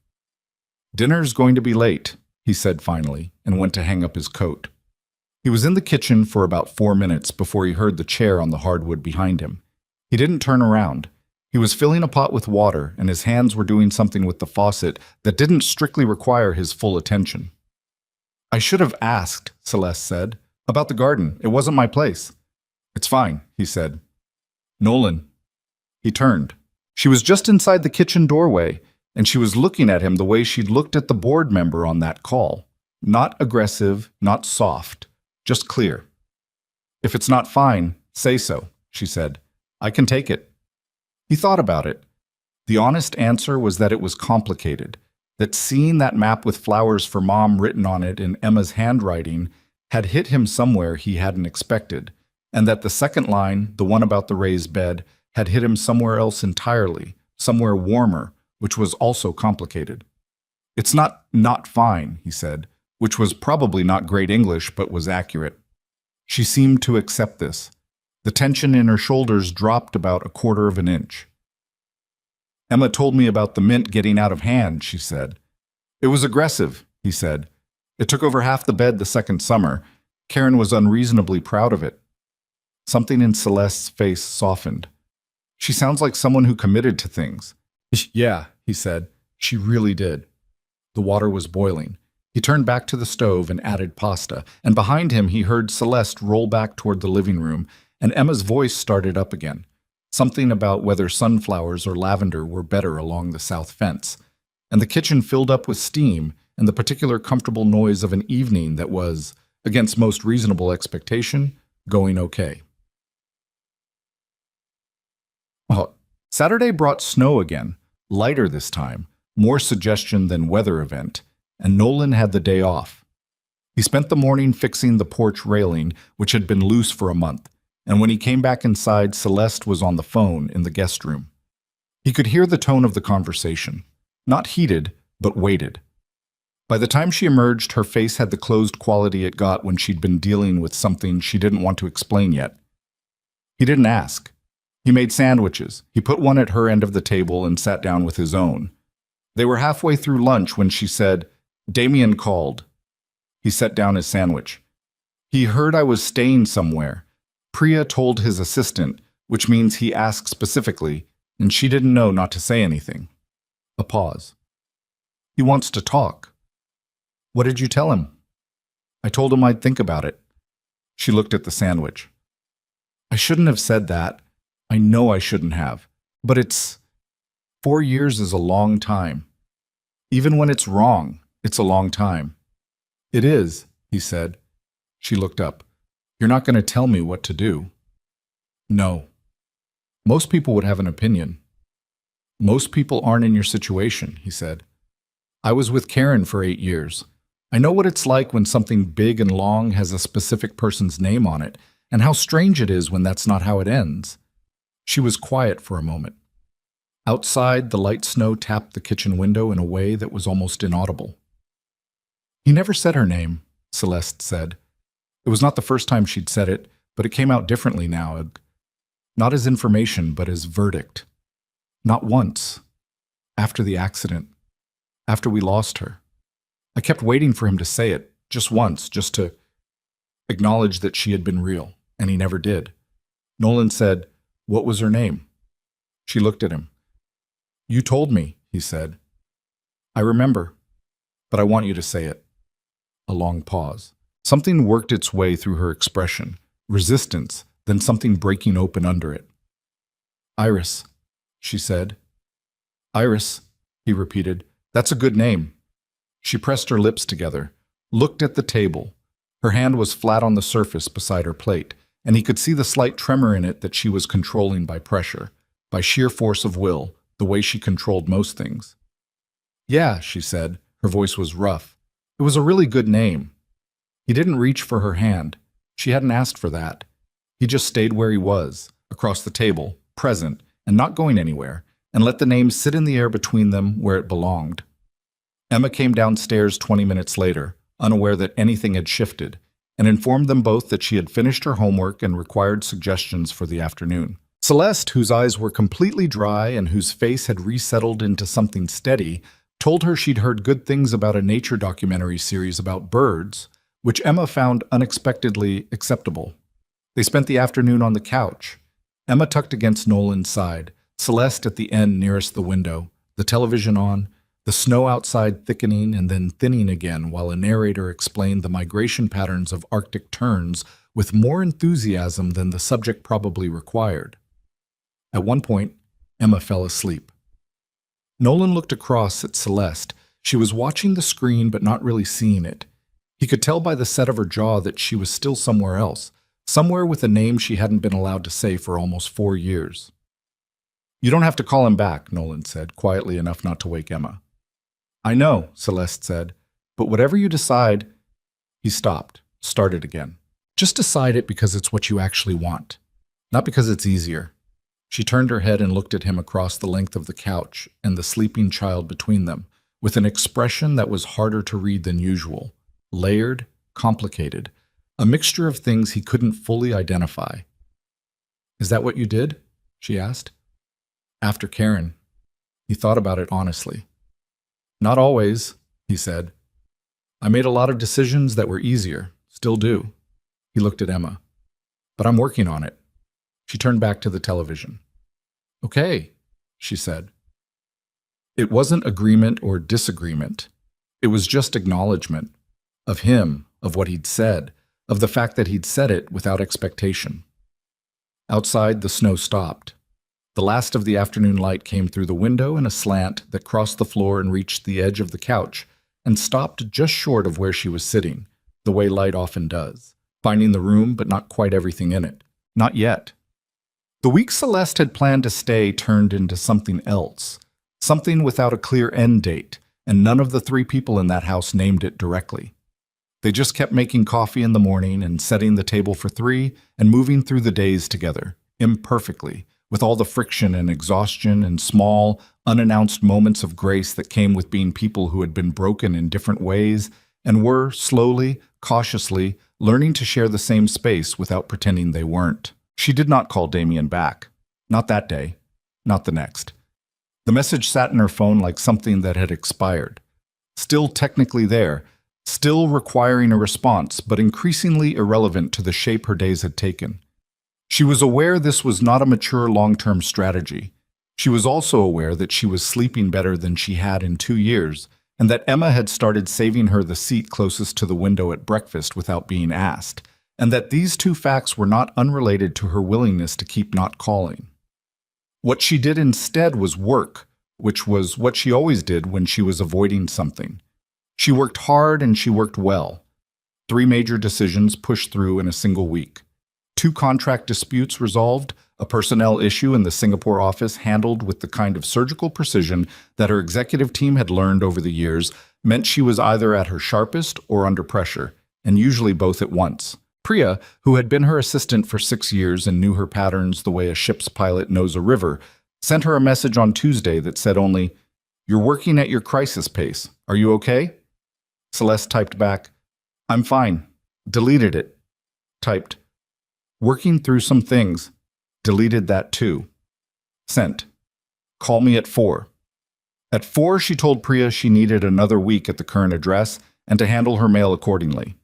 Speaker 1: "Dinner's going to be late," he said finally, and went to hang up his coat. He was in the kitchen for about 4 minutes before he heard the chair on the hardwood behind him. He didn't turn around. He was filling a pot with water, and his hands were doing something with the faucet that didn't strictly require his full attention. "I should have asked," Celeste said, "about the garden. It wasn't my place." "It's fine," he said. "Nolan." He turned. She was just inside the kitchen doorway, and she was looking at him the way she'd looked at the board member on that call. Not aggressive, not soft, just clear. "If it's not fine, say so," she said. "I can take it." He thought about it. The honest answer was that it was complicated. that seeing that map with flowers for Mom written on it in Emma's handwriting had hit him somewhere he hadn't expected, and that the second line, the one about the raised bed, had hit him somewhere else entirely, somewhere warmer, which was also complicated. "It's not fine," he said, which was probably not great English but was accurate. She seemed to accept this. The tension in her shoulders dropped about a quarter of an inch. "Emma told me about the mint getting out of hand," she said. "It was aggressive," he said. "It took over half the bed the second summer. Karen was unreasonably proud of it." Something in Celeste's face softened. "She sounds like someone who committed to things." "Yeah," he said. "She really did." The water was boiling. He turned back to the stove and added pasta, and behind him he heard Celeste roll back toward the living room, and Emma's voice started up again. Something about whether sunflowers or lavender were better along the south fence, and the kitchen filled up with steam and the particular comfortable noise of an evening that was, against most reasonable expectation, going okay. Well, Saturday brought snow again, lighter this time, more suggestion than weather event, and Nolan had the day off. He spent the morning fixing the porch railing, which had been loose for a month, and when he came back inside, Celeste was on the phone in the guest room. He could hear the tone of the conversation, not heated, but weighted. By the time she emerged, her face had the closed quality it got when she'd been dealing with something she didn't want to explain yet. He didn't ask. He made sandwiches. He put one at her end of the table and sat down with his own. They were halfway through lunch when she said, "Damien called." He set down his sandwich. "He heard I was staying somewhere. Priya told his assistant, which means he asked specifically, and she didn't know not to say anything." A pause. "He wants to talk." "What did you tell him?" "I told him I'd think about it." She looked at the sandwich. "I shouldn't have said that. I know I shouldn't have. But 4 years is a long time. Even when it's wrong, it's a long time." "It is," he said. She looked up. "You're not going to tell me what to do?" "No." "Most people would have an opinion." "Most people aren't in your situation," he said. "I was with Karen for 8 years. I know what it's like when something big and long has a specific person's name on it, and how strange it is when that's not how it ends." She was quiet for a moment. Outside, the light snow tapped the kitchen window in a way that was almost inaudible. "He never said her name," Celeste said. It was not the first time she'd said it, but it came out differently now. Not as information, but as verdict. Not once. After the accident. After we lost her. I kept waiting for him to say it, just once, just to acknowledge that she had been real, and he never did. Nolan said, "What was her name?" She looked at him. "You told me," he said. "I remember, but I want you to say it." A long pause. Something worked its way through her expression, resistance, then something breaking open under it. "Iris," she said. "Iris," he repeated. "That's a good name." She pressed her lips together, looked at the table. Her hand was flat on the surface beside her plate, and he could see the slight tremor in it that she was controlling by pressure, by sheer force of will, the way she controlled most things. "Yeah," she said. Her voice was rough. "It was a really good name." He didn't reach for her hand. She hadn't asked for that. He just stayed where he was, across the table, present, and not going anywhere, and let the name sit in the air between them where it belonged. Emma came downstairs 20 minutes later, unaware that anything had shifted, and informed them both that she had finished her homework and required suggestions for the afternoon. Celeste, whose eyes were completely dry and whose face had resettled into something steady, told her she'd heard good things about a nature documentary series about birds, which Emma found unexpectedly acceptable. They spent the afternoon on the couch, Emma tucked against Nolan's side, Celeste at the end nearest the window, the television on, the snow outside thickening and then thinning again while a narrator explained the migration patterns of Arctic terns with more enthusiasm than the subject probably required. At one point, Emma fell asleep. Nolan looked across at Celeste. She was watching the screen but not really seeing it. He could tell by the set of her jaw that she was still somewhere else, somewhere with a name she hadn't been allowed to say for almost 4 years. "You don't have to call him back," Nolan said, quietly enough not to wake Emma. I know, Celeste said, but whatever you decide, he stopped, started again. Just decide it because it's what you actually want, not because it's easier. She turned her head and looked at him across the length of the couch and the sleeping child between them, with an expression that was harder to read than usual, layered, complicated, a mixture of things he couldn't fully identify. Is that what you did? She asked. After Karen. He thought about it honestly. Not always, he said. I made a lot of decisions that were easier, still do. He looked at Emma. But I'm working on it. She turned back to the television. Okay, she said. It wasn't agreement or disagreement. It was just acknowledgement of him, of what he'd said, of the fact that he'd said it without expectation. Outside, the snow stopped. The last of the afternoon light came through the window in a slant that crossed the floor and reached the edge of the couch and stopped just short of where she was sitting, the way light often does, finding the room but not quite everything in it. Not yet. The week Celeste had planned to stay turned into something else, something without a clear end date, and none of the three people in that house named it directly. They just kept making coffee in the morning and setting the table for three and moving through the days together, imperfectly, with all the friction and exhaustion and small, unannounced moments of grace that came with being people who had been broken in different ways and were, slowly, cautiously, learning to share the same space without pretending they weren't. She did not call Damien back. Not that day. Not the next. The message sat in her phone like something that had expired. Still technically there, still requiring a response, but increasingly irrelevant to the shape her days had taken. She was aware this was not a mature long-term strategy. She was also aware that she was sleeping better than she had in 2 years, and that Emma had started saving her the seat closest to the window at breakfast without being asked, and that these two facts were not unrelated to her willingness to keep not calling. What she did instead was work, which was what she always did when she was avoiding something. She worked hard and she worked well. 3 major decisions pushed through in a single week. 2 contract disputes resolved, a personnel issue in the Singapore office handled with the kind of surgical precision that her executive team had learned over the years meant she was either at her sharpest or under pressure, and usually both at once. Priya, who had been her assistant for 6 years and knew her patterns the way a ship's pilot knows a river, sent her a message on Tuesday that said only, "You're working at your crisis pace. Are you okay?" Celeste typed back, "I'm fine." Deleted it. Typed, "Working through some things." Deleted that too. Sent, "Call me at 4." At 4, she told Priya she needed another week at the current address and to handle her mail accordingly.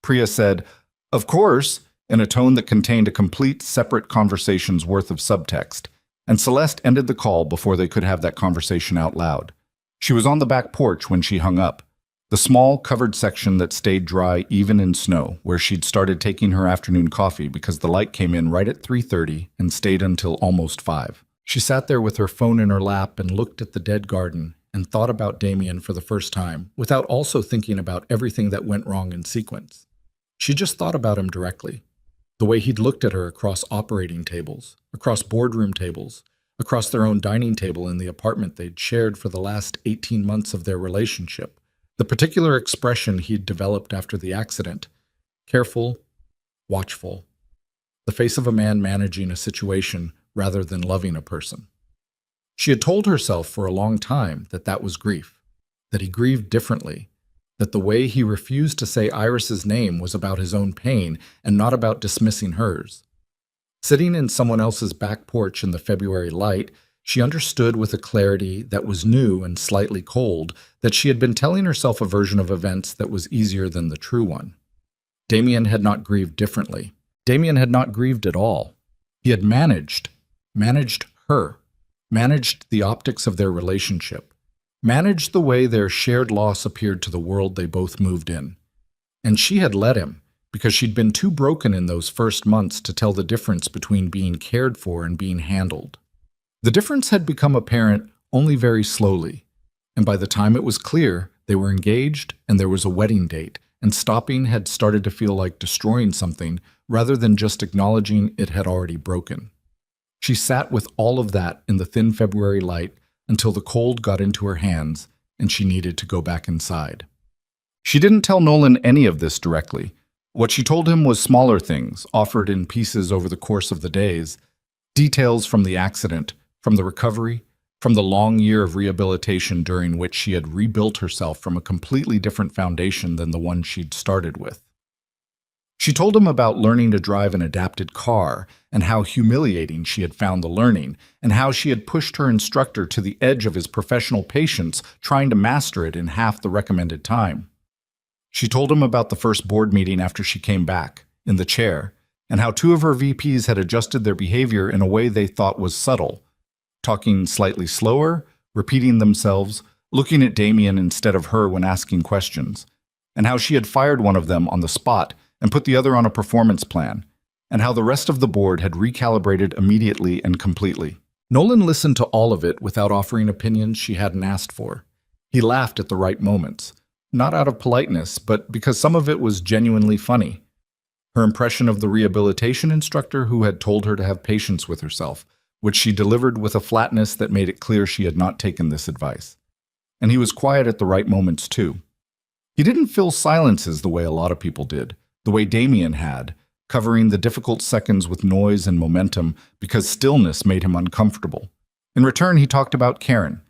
Speaker 1: Priya said, "Of course," in a tone that contained a complete, separate conversation's worth of subtext, and Celeste ended the call before they could have that conversation out loud. She was on the back porch when she hung up, the small, covered section that stayed dry even in snow, where she'd started taking her afternoon coffee because the light came in right at 3:30 and stayed until almost 5. She sat there with her phone in her lap and looked at the dead garden and thought about Damien for the first time, without also thinking about everything that went wrong in sequence. She just thought about him directly. The way he'd looked at her across operating tables, across boardroom tables, across their own dining table in the apartment they'd shared for the last 18 months of their relationship. The particular expression he'd developed after the accident, careful, watchful, the face of a man managing a situation rather than loving a person. She had told herself for a long time that that was grief, that he grieved differently, that the way he refused to say Iris's name was about his own pain and not about dismissing hers. Sitting in someone else's back porch in the February light, she understood with a clarity that was new and slightly cold that she had been telling herself a version of events that was easier than the true one. Damien had not grieved differently. Damien had not grieved at all. He had managed her, managed the optics of their relationship, managed the way their shared loss appeared to the world they both moved in. And she had let him, because she'd been too broken in those first months to tell the difference between being cared for and being handled. The difference had become apparent only very slowly, and by the time it was clear, they were engaged and there was a wedding date, and stopping had started to feel like destroying something rather than just acknowledging it had already broken. She sat with all of that in the thin February light until the cold got into her hands, and she needed to go back inside. She didn't tell Nolan any of this directly. What she told him was smaller things, offered in pieces over the course of the days. Details from the accident, from the recovery, from the long year of rehabilitation during which she had rebuilt herself from a completely different foundation than the one she'd started with. She told him about learning to drive an adapted car and how humiliating she had found the learning, and how she had pushed her instructor to the edge of his professional patience trying to master it in half the recommended time. She told him about the first board meeting after she came back, in the chair, and how two of her VPs had adjusted their behavior in a way they thought was subtle, talking slightly slower, repeating themselves, looking at Damien instead of her when asking questions, and how she had fired one of them on the spot and put the other on a performance plan, and how the rest of the board had recalibrated immediately and completely. Nolan listened to all of it without offering opinions she hadn't asked for. He laughed at the right moments, not out of politeness, but because some of it was genuinely funny. Her impression of the rehabilitation instructor who had told her to have patience with herself, which she delivered with a flatness that made it clear she had not taken this advice. And he was quiet at the right moments, too. He didn't fill silences the way a lot of people did, the way Damien had, covering the difficult seconds with noise and momentum because stillness made him uncomfortable. In return, he talked about Karen,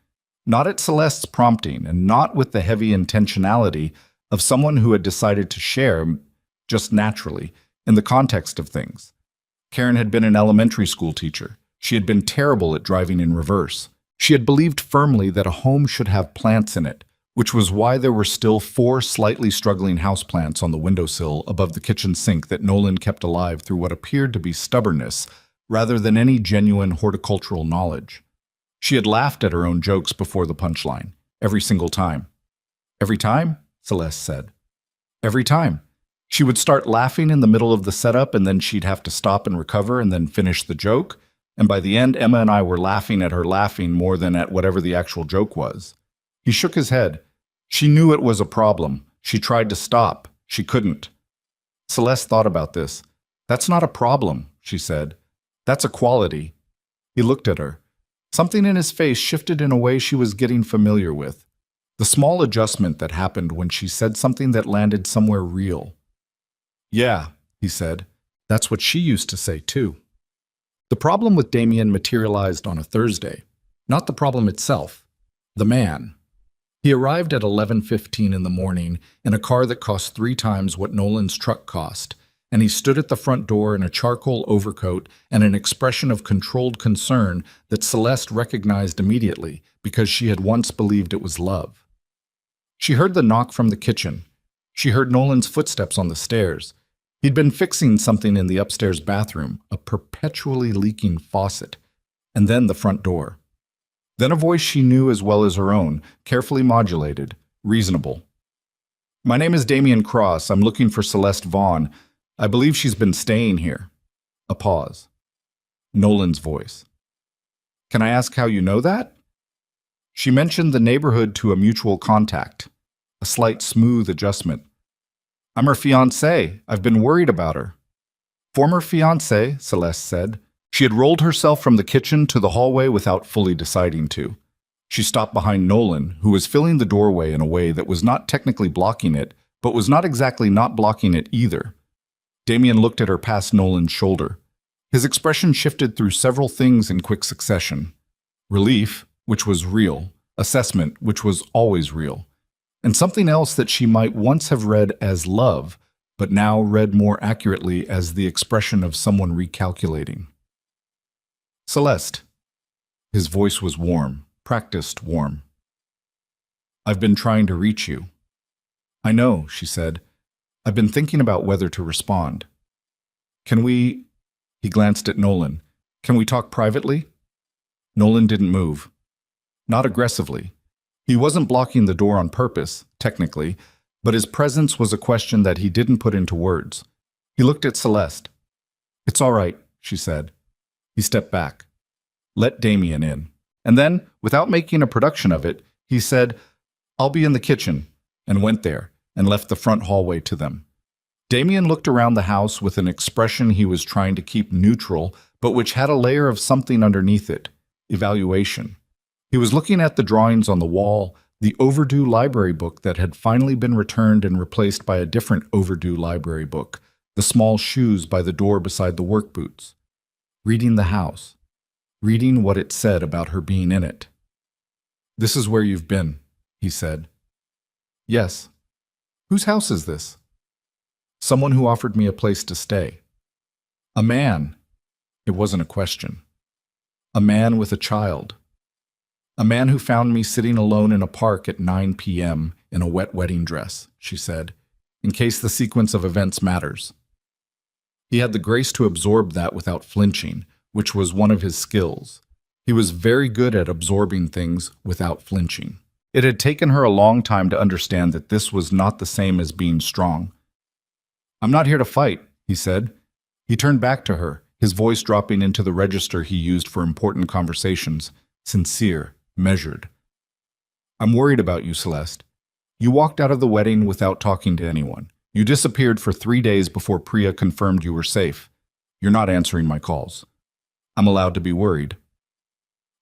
Speaker 1: not at Celeste's prompting and not with the heavy intentionality of someone who had decided to share, just naturally, in the context of things. Karen had been an elementary school teacher. She had been terrible at driving in reverse. She had believed firmly that a home should have plants in it, which was why there were still 4 slightly struggling houseplants on the windowsill above the kitchen sink that Nolan kept alive through what appeared to be stubbornness rather than any genuine horticultural knowledge. She had laughed at her own jokes before the punchline, every single time. Every time? Celeste said. Every time. She would start laughing in the middle of the setup, and then she'd have to stop and recover and then finish the joke, and by the end, Emma and I were laughing at her laughing more than at whatever the actual joke was. He shook his head. She knew it was a problem. She tried to stop. She couldn't. Celeste thought about this. That's not a problem, she said. That's a quality. He looked at her. Something in his face shifted in a way she was getting familiar with. The small adjustment that happened when she said something that landed somewhere real. Yeah, he said. That's what she used to say, too. The problem with Damien materialized on a Thursday. Not the problem itself. The man. He arrived at 11:15 in the morning in a car that cost 3 times what Nolan's truck cost, and he stood at the front door in a charcoal overcoat and an expression of controlled concern that Celeste recognized immediately because she had once believed it was love. She heard the knock from the kitchen. She heard Nolan's footsteps on the stairs. He'd been fixing something in the upstairs bathroom, a perpetually leaking faucet, and then the front door. Then a voice she knew as well as her own, carefully modulated, reasonable. My name is Damien Cross. I'm looking for Celeste Vaughn. I believe she's been staying here. A pause. Nolan's voice. Can I ask how you know that? She mentioned the neighborhood to a mutual contact. A slight smooth adjustment. I'm her fiancée. I've been worried about her. Former fiancée, Celeste said. She had rolled herself from the kitchen to the hallway without fully deciding to. She stopped behind Nolan, who was filling the doorway in a way that was not technically blocking it, but was not exactly not blocking it either. Damien looked at her past Nolan's shoulder. His expression shifted through several things in quick succession. Relief, which was real, assessment, which was always real, and something else that she might once have read as love, but now read more accurately as the expression of someone recalculating. Celeste. His voice was warm, practiced warm. I've been trying to reach you. I know, she said. I've been thinking about whether to respond. Can we... He glanced at Nolan. Can we talk privately? Nolan didn't move. Not aggressively. He wasn't blocking the door on purpose, technically, but his presence was a question that he didn't put into words. He looked at Celeste. It's all right, she said. He stepped back. Let Damien in. And then, without making a production of it, he said, I'll be in the kitchen, and went there, and left the front hallway to them. Damien looked around the house with an expression he was trying to keep neutral, but which had a layer of something underneath it, evaluation. He was looking at the drawings on the wall, The overdue library book that had finally been returned and replaced by a different overdue library book, the small shoes by the door beside the work boots. Reading the house. Reading what it said about her being in it. "This is where you've been," he said. "Yes." "Whose house is this?" "Someone who offered me a place to stay." "A man." It wasn't a question. "A man with a child." "A man who found me sitting alone in a park at 9 p.m. in a wet wedding dress," she said, "in case the sequence of events matters." He had the grace to absorb that without flinching, which was one of his skills. He was very good at absorbing things without flinching. It had taken her a long time to understand that this was not the same as being strong. "I'm not here to fight," he said. He turned back to her, his voice dropping into the register he used for important conversations, sincere, measured. "I'm worried about you, Celeste. You walked out of the wedding without talking to anyone. You disappeared for 3 days before Priya confirmed you were safe. You're not answering my calls. I'm allowed to be worried."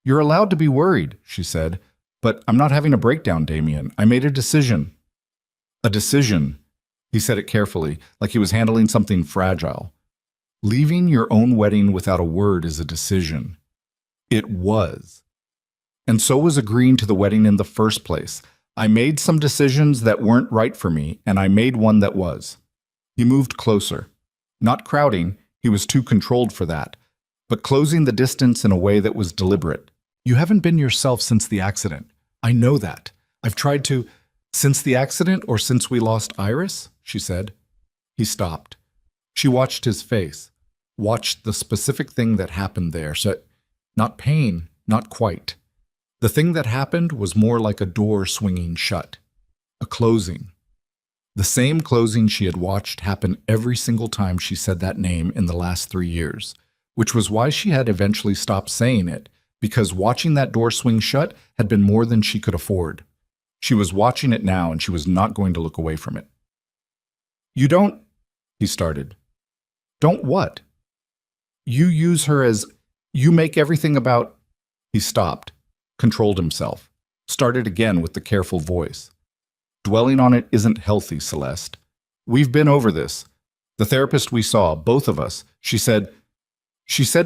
Speaker 1: "You're allowed to be worried," she said, "but I'm not having a breakdown, Damien. I made a decision." "A decision." He said it carefully, like he was handling something fragile. "Leaving your own wedding without a word is a decision." It was. And so was agreeing to the wedding in the first place. I made some decisions that weren't right for me, and I made one that was. He moved closer. Not crowding, he was too controlled for that, but closing the distance in a way that was deliberate. "You haven't been yourself since the accident. I know that. I've tried to—" "Since the accident or since we lost Iris?" she said. He stopped. She watched his face, watched the specific thing that happened there. So, not pain, not quite. The thing that happened was more like a door swinging shut. A closing. The same closing she had watched happen every single time she said that name in the last 3 years, which was why she had eventually stopped saying it, because watching that door swing shut had been more than she could afford. She was watching it now, and she was not going to look away from it. "You don't—" he started. "Don't what?" "You use her as— you make everything about—" He stopped, controlled himself, started again with the careful voice. "Dwelling on it isn't healthy, Celeste. We've been over this. The therapist we saw, both of us, she said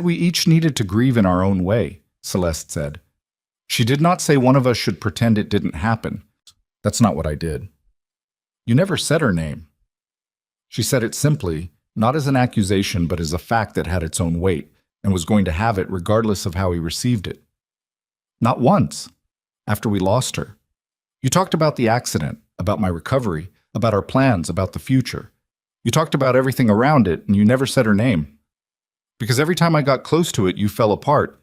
Speaker 1: we each needed to grieve in our own way," Celeste said. "She did not say one of us should pretend it didn't happen. That's not what I did." "You never said her name." She said it simply, not as an accusation, but as a fact that had its own weight, and was going to have it regardless of how he received it. "Not once. After we lost her. You talked about the accident, about my recovery, about our plans, about the future. You talked about everything around it, and you never said her name. Because every time I got close to it, you fell apart.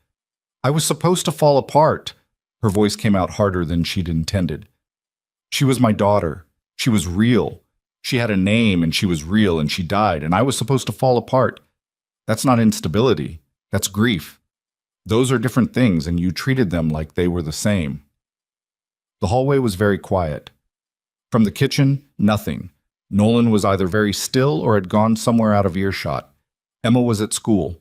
Speaker 1: I was supposed to fall apart." Her voice came out harder than she'd intended. "She was my daughter. She was real. She had a name, and she was real, and she died, and I was supposed to fall apart. That's not instability. That's grief. Those are different things, and you treated them like they were the same." The hallway was very quiet. From the kitchen, nothing. Nolan was either very still or had gone somewhere out of earshot. Emma was at school.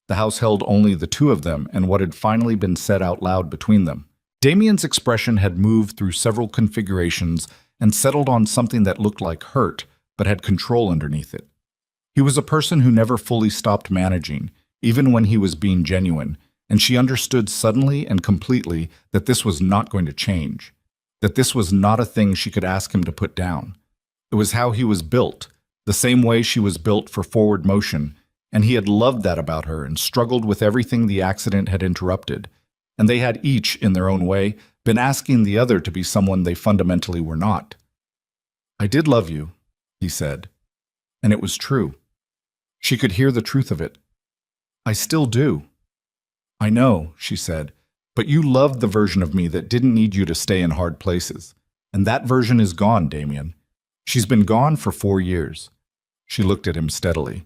Speaker 1: The house held only the two of them and what had finally been said out loud between them. Damien's expression had moved through several configurations and settled on something that looked like hurt, but had control underneath it. He was a person who never fully stopped managing, even when he was being genuine, and she understood suddenly and completely that this was not going to change, that this was not a thing she could ask him to put down. It was how he was built, the same way she was built for forward motion, and he had loved that about her and struggled with everything the accident had interrupted, and they had each, in their own way, been asking the other to be someone they fundamentally were not. "I did love you," he said, and it was true. She could hear the truth of it. "I still do." "I know," she said, "but you loved the version of me that didn't need you to stay in hard places, and that version is gone, Damien. She's been gone for 4 years. She looked at him steadily.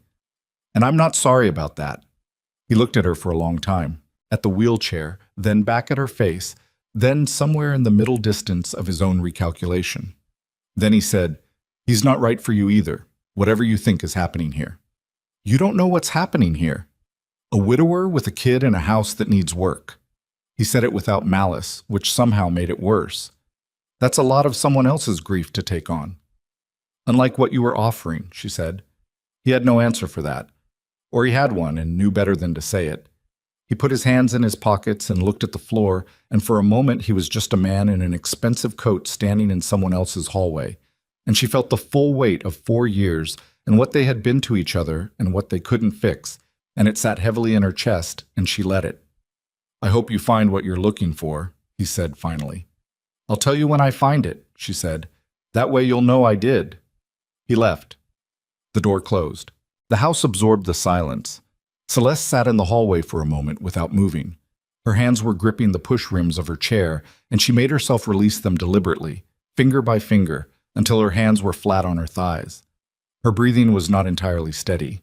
Speaker 1: "And I'm not sorry about that." He looked at her for a long time, at the wheelchair, then back at her face, then somewhere in the middle distance of his own recalculation. Then he said, "He's not right for you either, whatever you think is happening here." "You don't know what's happening here. A widower with a kid in a house that needs work." He said it without malice, which somehow made it worse. That's a lot of someone else's grief to take on. Unlike what you were offering, she said. He had no answer for that. Or he had one and knew better than to say it. He put his hands in his pockets and looked at the floor, and for a moment he was just a man in an expensive coat standing in someone else's hallway. And she felt the full weight of 4 years and what they had been to each other and what they couldn't fix, and it sat heavily in her chest, and she let it. I hope you find what you're looking for, he said finally. I'll tell you when I find it, she said. That way you'll know I did. He left. The door closed. The house absorbed the silence. Celeste sat in the hallway for a moment without moving. Her hands were gripping the push rims of her chair, and she made herself release them deliberately, finger by finger, until her hands were flat on her thighs. Her breathing was not entirely steady.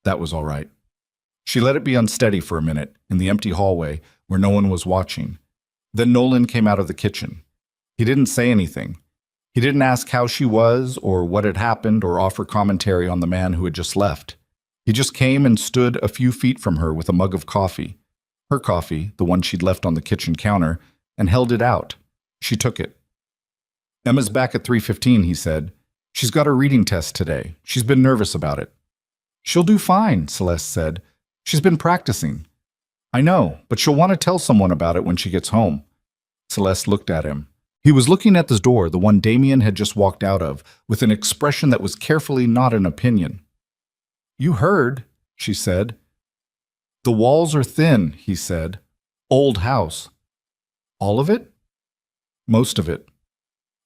Speaker 1: That was all right. She let it be unsteady for a minute in the empty hallway where no one was watching. Then Nolan came out of the kitchen. He didn't say anything. He didn't ask how she was or what had happened or offer commentary on the man who had just left. He just came and stood a few feet from her with a mug of coffee. Her coffee, the one she'd left on the kitchen counter, and held it out. She took it. Emma's back at 3:15, he said. She's got her reading test today. She's been nervous about it. She'll do fine, Celeste said. She's been practicing. I know, but she'll want to tell someone about it when she gets home. Celeste looked at him. He was looking at the door, the one Damien had just walked out of, with an expression that was carefully not an opinion. You heard, she said. The walls are thin, he said. Old house. All of it? Most of it.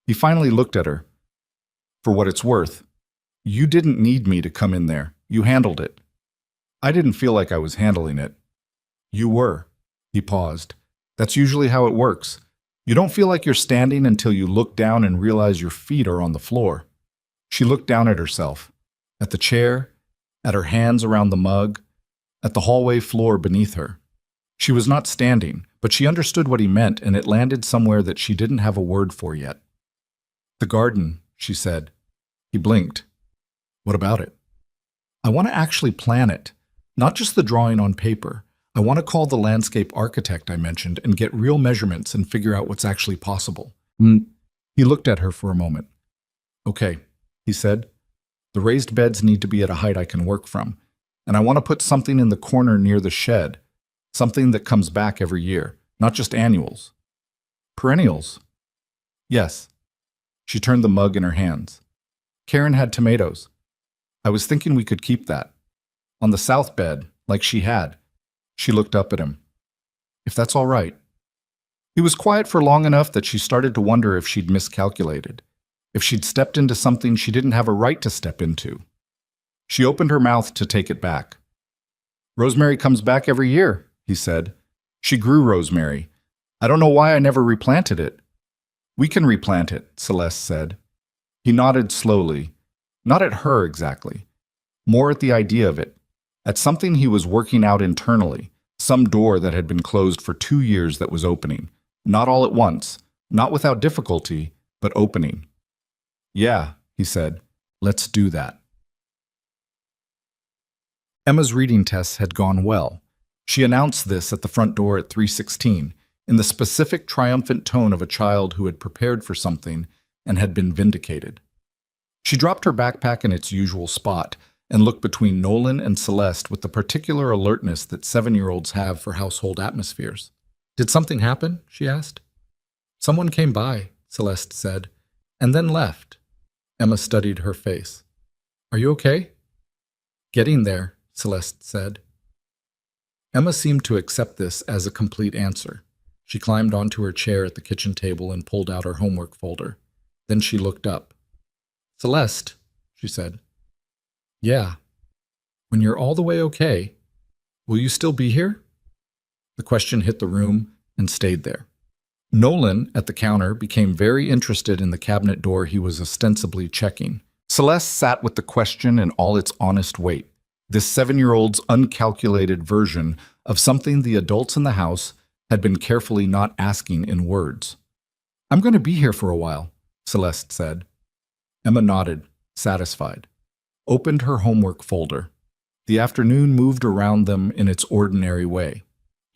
Speaker 1: He finally looked at her. For what it's worth, you didn't need me to come in there. You handled it. I didn't feel like I was handling it. You were. He paused. That's usually how it works. You don't feel like you're standing until you look down and realize your feet are on the floor. She looked down at herself, at the chair, at her hands around the mug, at the hallway floor beneath her. She was not standing, but she understood what he meant, and it landed somewhere that she didn't have a word for yet. The garden, she said. He blinked. What about it? I want to actually plan it, not just the drawing on paper. I want to call the landscape architect I mentioned and get real measurements and figure out what's actually possible. He looked at her for a moment. Okay, he said. The raised beds need to be at a height I can work from, and I want to put something in the corner near the shed, something that comes back every year, not just annuals. Perennials. Yes. She turned the mug in her hands. Karen had tomatoes. I was thinking we could keep that. On the south bed, like she had. She looked up at him. If that's all right. He was quiet for long enough that she started to wonder if she'd miscalculated, if she'd stepped into something she didn't have a right to step into. She opened her mouth to take it back. Rosemary comes back every year, he said. She grew rosemary. I don't know why I never replanted it. We can replant it, Celeste said. He nodded slowly, not at her exactly, more at the idea of it, at something he was working out internally, some door that had been closed for 2 years that was opening, not all at once, not without difficulty, but opening. Yeah, he said, let's do that. Emma's reading tests had gone well. She announced this at the front door at 3:16, in the specific triumphant tone of a child who had prepared for something and had been vindicated. She dropped her backpack in its usual spot and looked between Nolan and Celeste with the particular alertness that 7-year-olds have for household atmospheres. Did something happen? She asked. Someone came by, Celeste said, and then left. Emma studied her face. Are you okay? Getting there, Celeste said. Emma seemed to accept this as a complete answer. She climbed onto her chair at the kitchen table and pulled out her homework folder. Then she looked up. Celeste, she said. Yeah. When you're all the way okay, will you still be here? The question hit the room and stayed there. Nolan, at the counter, became very interested in the cabinet door he was ostensibly checking. Celeste sat with the question in all its honest weight, this 7-year-old's uncalculated version of something the adults in the house had been carefully not asking in words. I'm going to be here for a while, Celeste said. Emma nodded, satisfied, opened her homework folder. The afternoon moved around them in its ordinary way.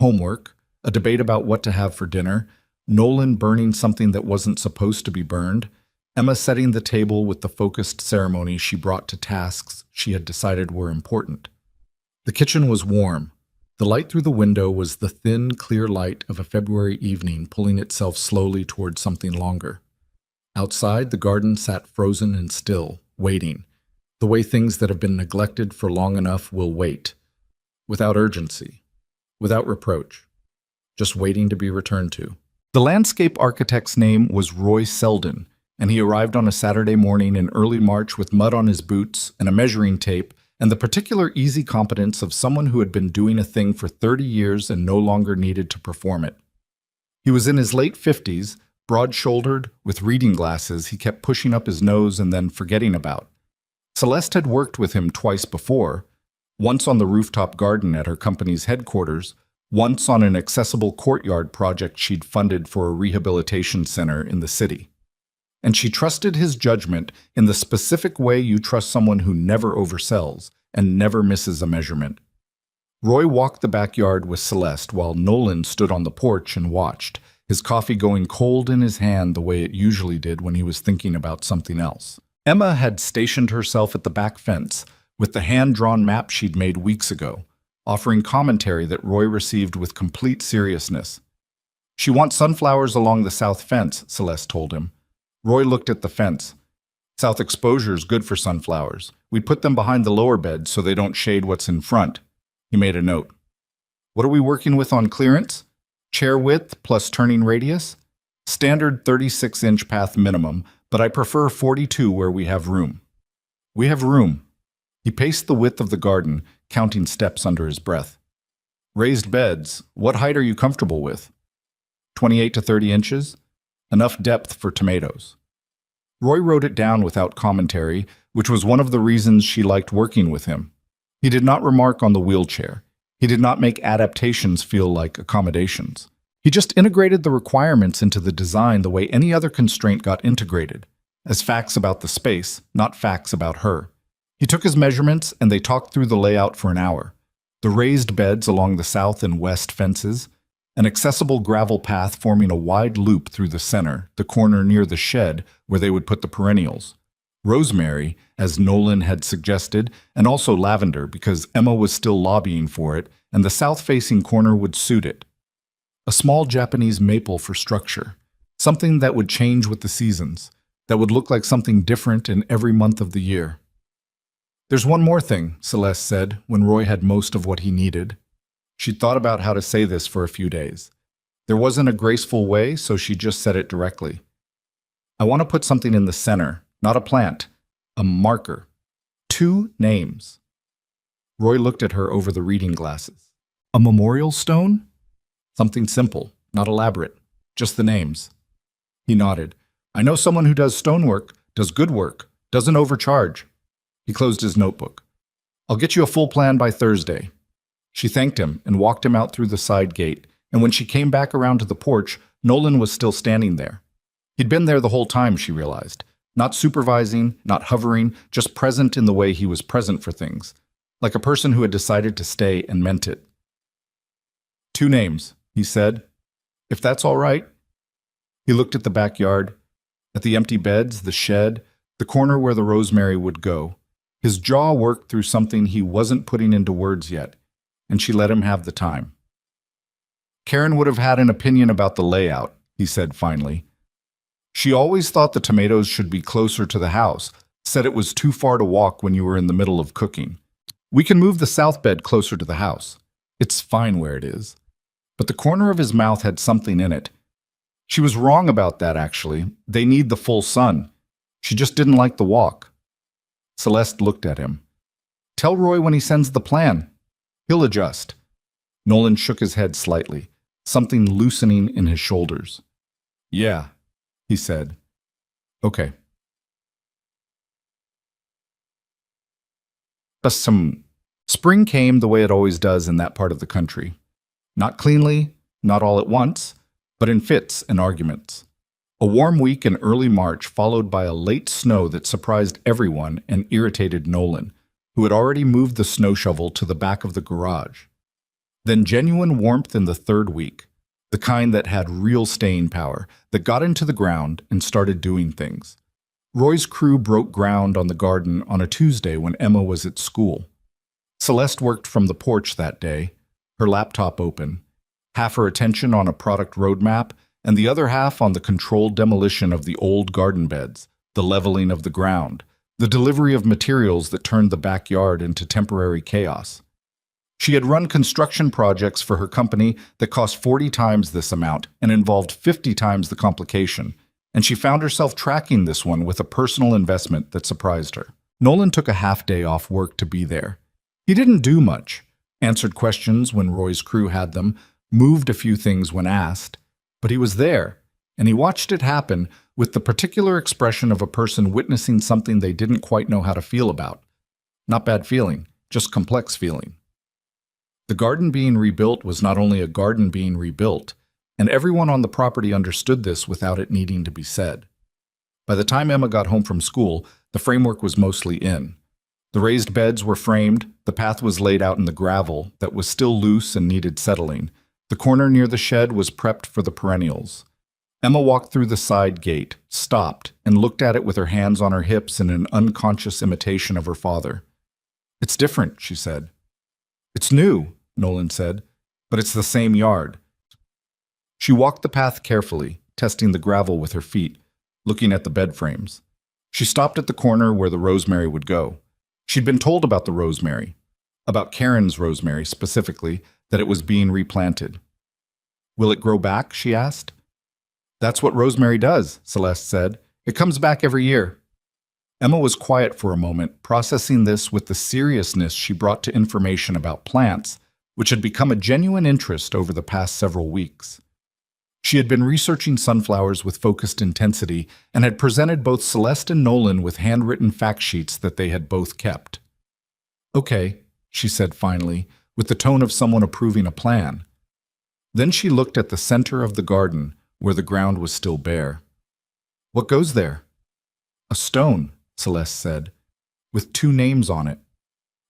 Speaker 1: Homework, a debate about what to have for dinner, Nolan burning something that wasn't supposed to be burned, Emma setting the table with the focused ceremony she brought to tasks she had decided were important. The kitchen was warm. The light through the window was the thin, clear light of a February evening pulling itself slowly toward something longer. Outside, the garden sat frozen and still, waiting, the way things that have been neglected for long enough will wait, without urgency, without reproach, just waiting to be returned to. The landscape architect's name was Roy Selden, and he arrived on a Saturday morning in early March with mud on his boots and a measuring tape and the particular easy competence of someone who had been doing a thing for 30 years and no longer needed to perform it. He was in his late 50s, broad-shouldered, with reading glasses he kept pushing up his nose and then forgetting about. Celeste had worked with him twice before, once on the rooftop garden at her company's headquarters, once on an accessible courtyard project she'd funded for a rehabilitation center in the city. And she trusted his judgment in the specific way you trust someone who never oversells and never misses a measurement. Roy walked the backyard with Celeste while Nolan stood on the porch and watched, his coffee going cold in his hand the way it usually did when he was thinking about something else. Emma had stationed herself at the back fence with the hand-drawn map she'd made weeks ago, offering commentary that Roy received with complete seriousness. "She wants sunflowers along the south fence," Celeste told him. Roy looked at the fence. "South exposure's good for sunflowers. We'd put them behind the lower bed so they don't shade what's in front." He made a note. "What are we working with on clearance? Chair width plus turning radius? Standard 36-inch path minimum, but I prefer 42 where we have room." "We have room." He paced the width of the garden, counting steps under his breath. "Raised beds, what height are you comfortable with?" 28 to 30 inches? Enough depth for tomatoes." Roy wrote it down without commentary, which was one of the reasons she liked working with him. He did not remark on the wheelchair. He did not make adaptations feel like accommodations. He just integrated the requirements into the design the way any other constraint got integrated, as facts about the space, not facts about her. He took his measurements and they talked through the layout for an hour. The raised beds along the south and west fences, an accessible gravel path forming a wide loop through the center, the corner near the shed where they would put the perennials. Rosemary, as Nolan had suggested, and also lavender because Emma was still lobbying for it, and the south-facing corner would suit it. A small Japanese maple for structure, something that would change with the seasons, that would look like something different in every month of the year. "There's one more thing," Celeste said when Roy had most of what he needed. She'd thought about how to say this for a few days. There wasn't a graceful way, so she just said it directly. "I want to put something in the center, not a plant, a marker. 2 names." Roy looked at her over the reading glasses. "A memorial stone?" "Something simple, not elaborate, just the names." He nodded. "I know someone who does stonework, does good work, doesn't overcharge." He closed his notebook. "I'll get you a full plan by Thursday." She thanked him and walked him out through the side gate, and when she came back around to the porch, Nolan was still standing there. He'd been there the whole time, she realized. Not supervising, not hovering, just present in the way he was present for things, like a person who had decided to stay and meant it. "2 names, he said. "If that's all right." He looked at the backyard, at the empty beds, the shed, the corner where the rosemary would go. His jaw worked through something he wasn't putting into words yet, and she let him have the time. "Karen would have had an opinion about the layout," he said finally. "She always thought the tomatoes should be closer to the house, said it was too far to walk when you were in the middle of cooking. We can move the south bed closer to the house. It's fine where it is." But the corner of his mouth had something in it. She was wrong about that, actually. They need the full sun. She just didn't like the walk. Celeste looked at him. "Tell Roy when he sends the plan. He'll adjust." Nolan shook his head slightly, something loosening in his shoulders. "Yeah," he said. "Okay." Spring came the way it always does in that part of the country. Not cleanly, not all at once, but in fits and arguments. A warm week in early March followed by a late snow that surprised everyone and irritated Nolan, who had already moved the snow shovel to the back of the garage. Then genuine warmth in the 3rd week, the kind that had real staying power, that got into the ground and started doing things. Roy's crew broke ground on the garden on a Tuesday when Emma was at school. Celeste worked from the porch that day, her laptop open, half her attention on a product roadmap and the other half on the controlled demolition of the old garden beds, the leveling of the ground, the delivery of materials that turned the backyard into temporary chaos. She had run construction projects for her company that cost 40 times this amount and involved 50 times the complication, and she found herself tracking this one with a personal investment that surprised her. Nolan took a half day off work to be there. He didn't do much, answered questions when Roy's crew had them, moved a few things when asked, but he was there, and he watched it happen with the particular expression of a person witnessing something they didn't quite know how to feel about. Not bad feeling, just complex feeling. The garden being rebuilt was not only a garden being rebuilt, and everyone on the property understood this without it needing to be said. By the time Emma got home from school, the framework was mostly in. The raised beds were framed, the path was laid out in the gravel that was still loose and needed settling. The corner near the shed was prepped for the perennials. Emma walked through the side gate, stopped, and looked at it with her hands on her hips in an unconscious imitation of her father. "It's different," she said. "It's new," Nolan said, "but it's the same yard." She walked the path carefully, testing the gravel with her feet, looking at the bed frames. She stopped at the corner where the rosemary would go. She'd been told about the rosemary, about Karen's rosemary specifically, that it was being replanted. "Will it grow back?" she asked. "That's what rosemary does," Celeste said. "It comes back every year." Emma was quiet for a moment, processing this with the seriousness she brought to information about plants, which had become a genuine interest over the past several weeks. She had been researching sunflowers with focused intensity and had presented both Celeste and Nolan with handwritten fact sheets that they had both kept. "Okay," she said finally, with the tone of someone approving a plan. Then she looked at the center of the garden, where the ground was still bare. "What goes there?" "A stone," Celeste said, "with 2 names on it."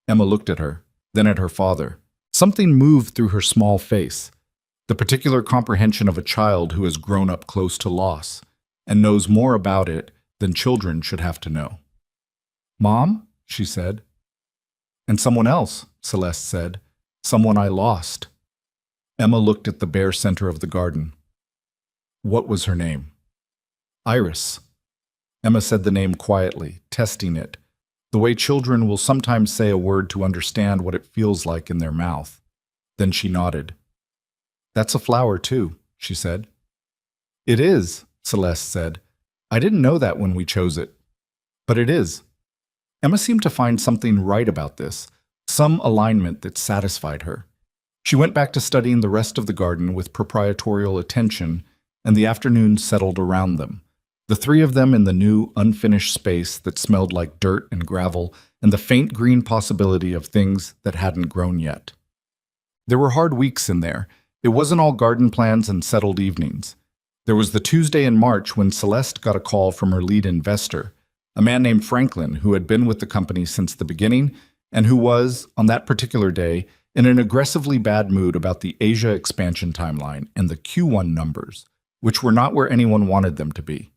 Speaker 1: Emma looked at her, then at her father. Something moved through her small face, the particular comprehension of a child who has grown up close to loss and knows more about it than children should have to know. "Mom?" she said. "And someone else," Celeste said. "Someone I lost." Emma looked at the bare center of the garden. "What was her name?" "Iris." Emma said the name quietly, testing it, the way children will sometimes say a word to understand what it feels like in their mouth. Then she nodded. "That's a flower, too," she said. "It is," Celeste said. "I didn't know that when we chose it. But it is." Emma seemed to find something right about this, some alignment that satisfied her. She went back to studying the rest of the garden with proprietorial attention, and the afternoon settled around them. The 3 of them in the new, unfinished space that smelled like dirt and gravel, and the faint green possibility of things that hadn't grown yet. There were hard weeks in there. It wasn't all garden plans and settled evenings. There was the Tuesday in March when Celeste got a call from her lead investor, a man named Franklin who had been with the company since the beginning and who was, on that particular day, in an aggressively bad mood about the Asia expansion timeline and the Q1 numbers, which were not where anyone wanted them to be.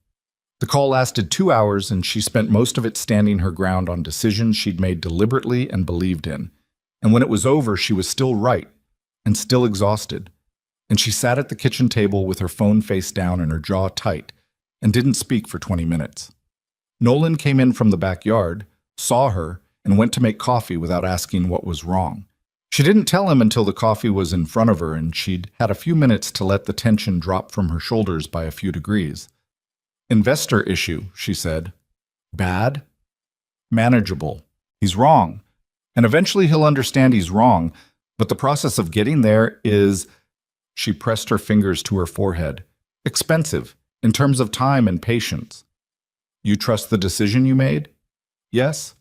Speaker 1: The call lasted 2 hours, and she spent most of it standing her ground on decisions she'd made deliberately and believed in. And when it was over, she was still right and still exhausted. And she sat at the kitchen table with her phone face down and her jaw tight and didn't speak for 20 minutes. Nolan came in from the backyard, saw her, and went to make coffee without asking what was wrong. She didn't tell him until the coffee was in front of her and she'd had a few minutes to let the tension drop from her shoulders by a few degrees. "Investor issue," she said. "Bad?" "Manageable. He's wrong. And eventually he'll understand he's wrong, but the process of getting there is..." She pressed her fingers to her forehead. "Expensive, in terms of time and patience." "You trust the decision you made?" "Yes."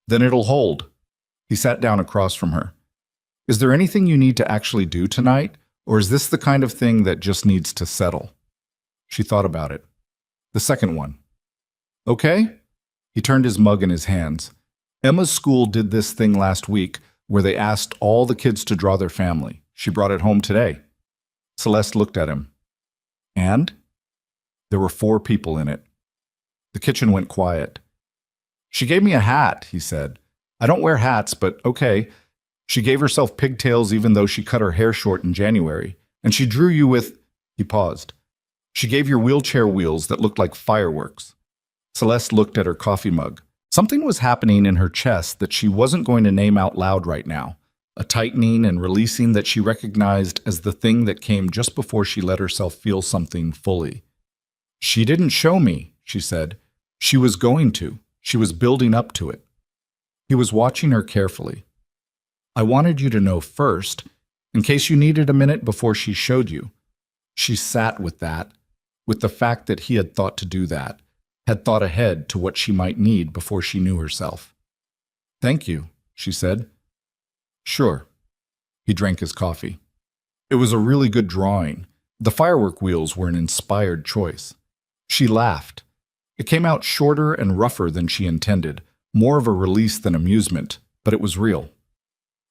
Speaker 1: "Then it'll hold." He sat down across from her. "Is there anything you need to actually do tonight, or is this the kind of thing that just needs to settle?" She thought about it. "The second one." "Okay." He turned his mug in his hands. "Emma's school did this thing last week where they asked all the kids to draw their family. She brought it home today." Celeste looked at him. And? There were 4 people in it. The kitchen went quiet. She gave me a hat, he said. I don't wear hats, but okay. She gave herself pigtails even though she cut her hair short in January. And she drew you with... He paused. She gave your wheelchair wheels that looked like fireworks. Celeste looked at her coffee mug. Something was happening in her chest that she wasn't going to name out loud right now. A tightening and releasing that she recognized as the thing that came just before she let herself feel something fully. She didn't show me, she said. She was going to. She was building up to it. He was watching her carefully. I wanted you to know first, in case you needed a minute before she showed you. She sat with that, with the fact that he had thought to do that, had thought ahead to what she might need before she knew herself. Thank you, she said. Sure. He drank his coffee. It was a really good drawing. The firework wheels were an inspired choice. She laughed. It came out shorter and rougher than she intended, more of a release than amusement, but it was real.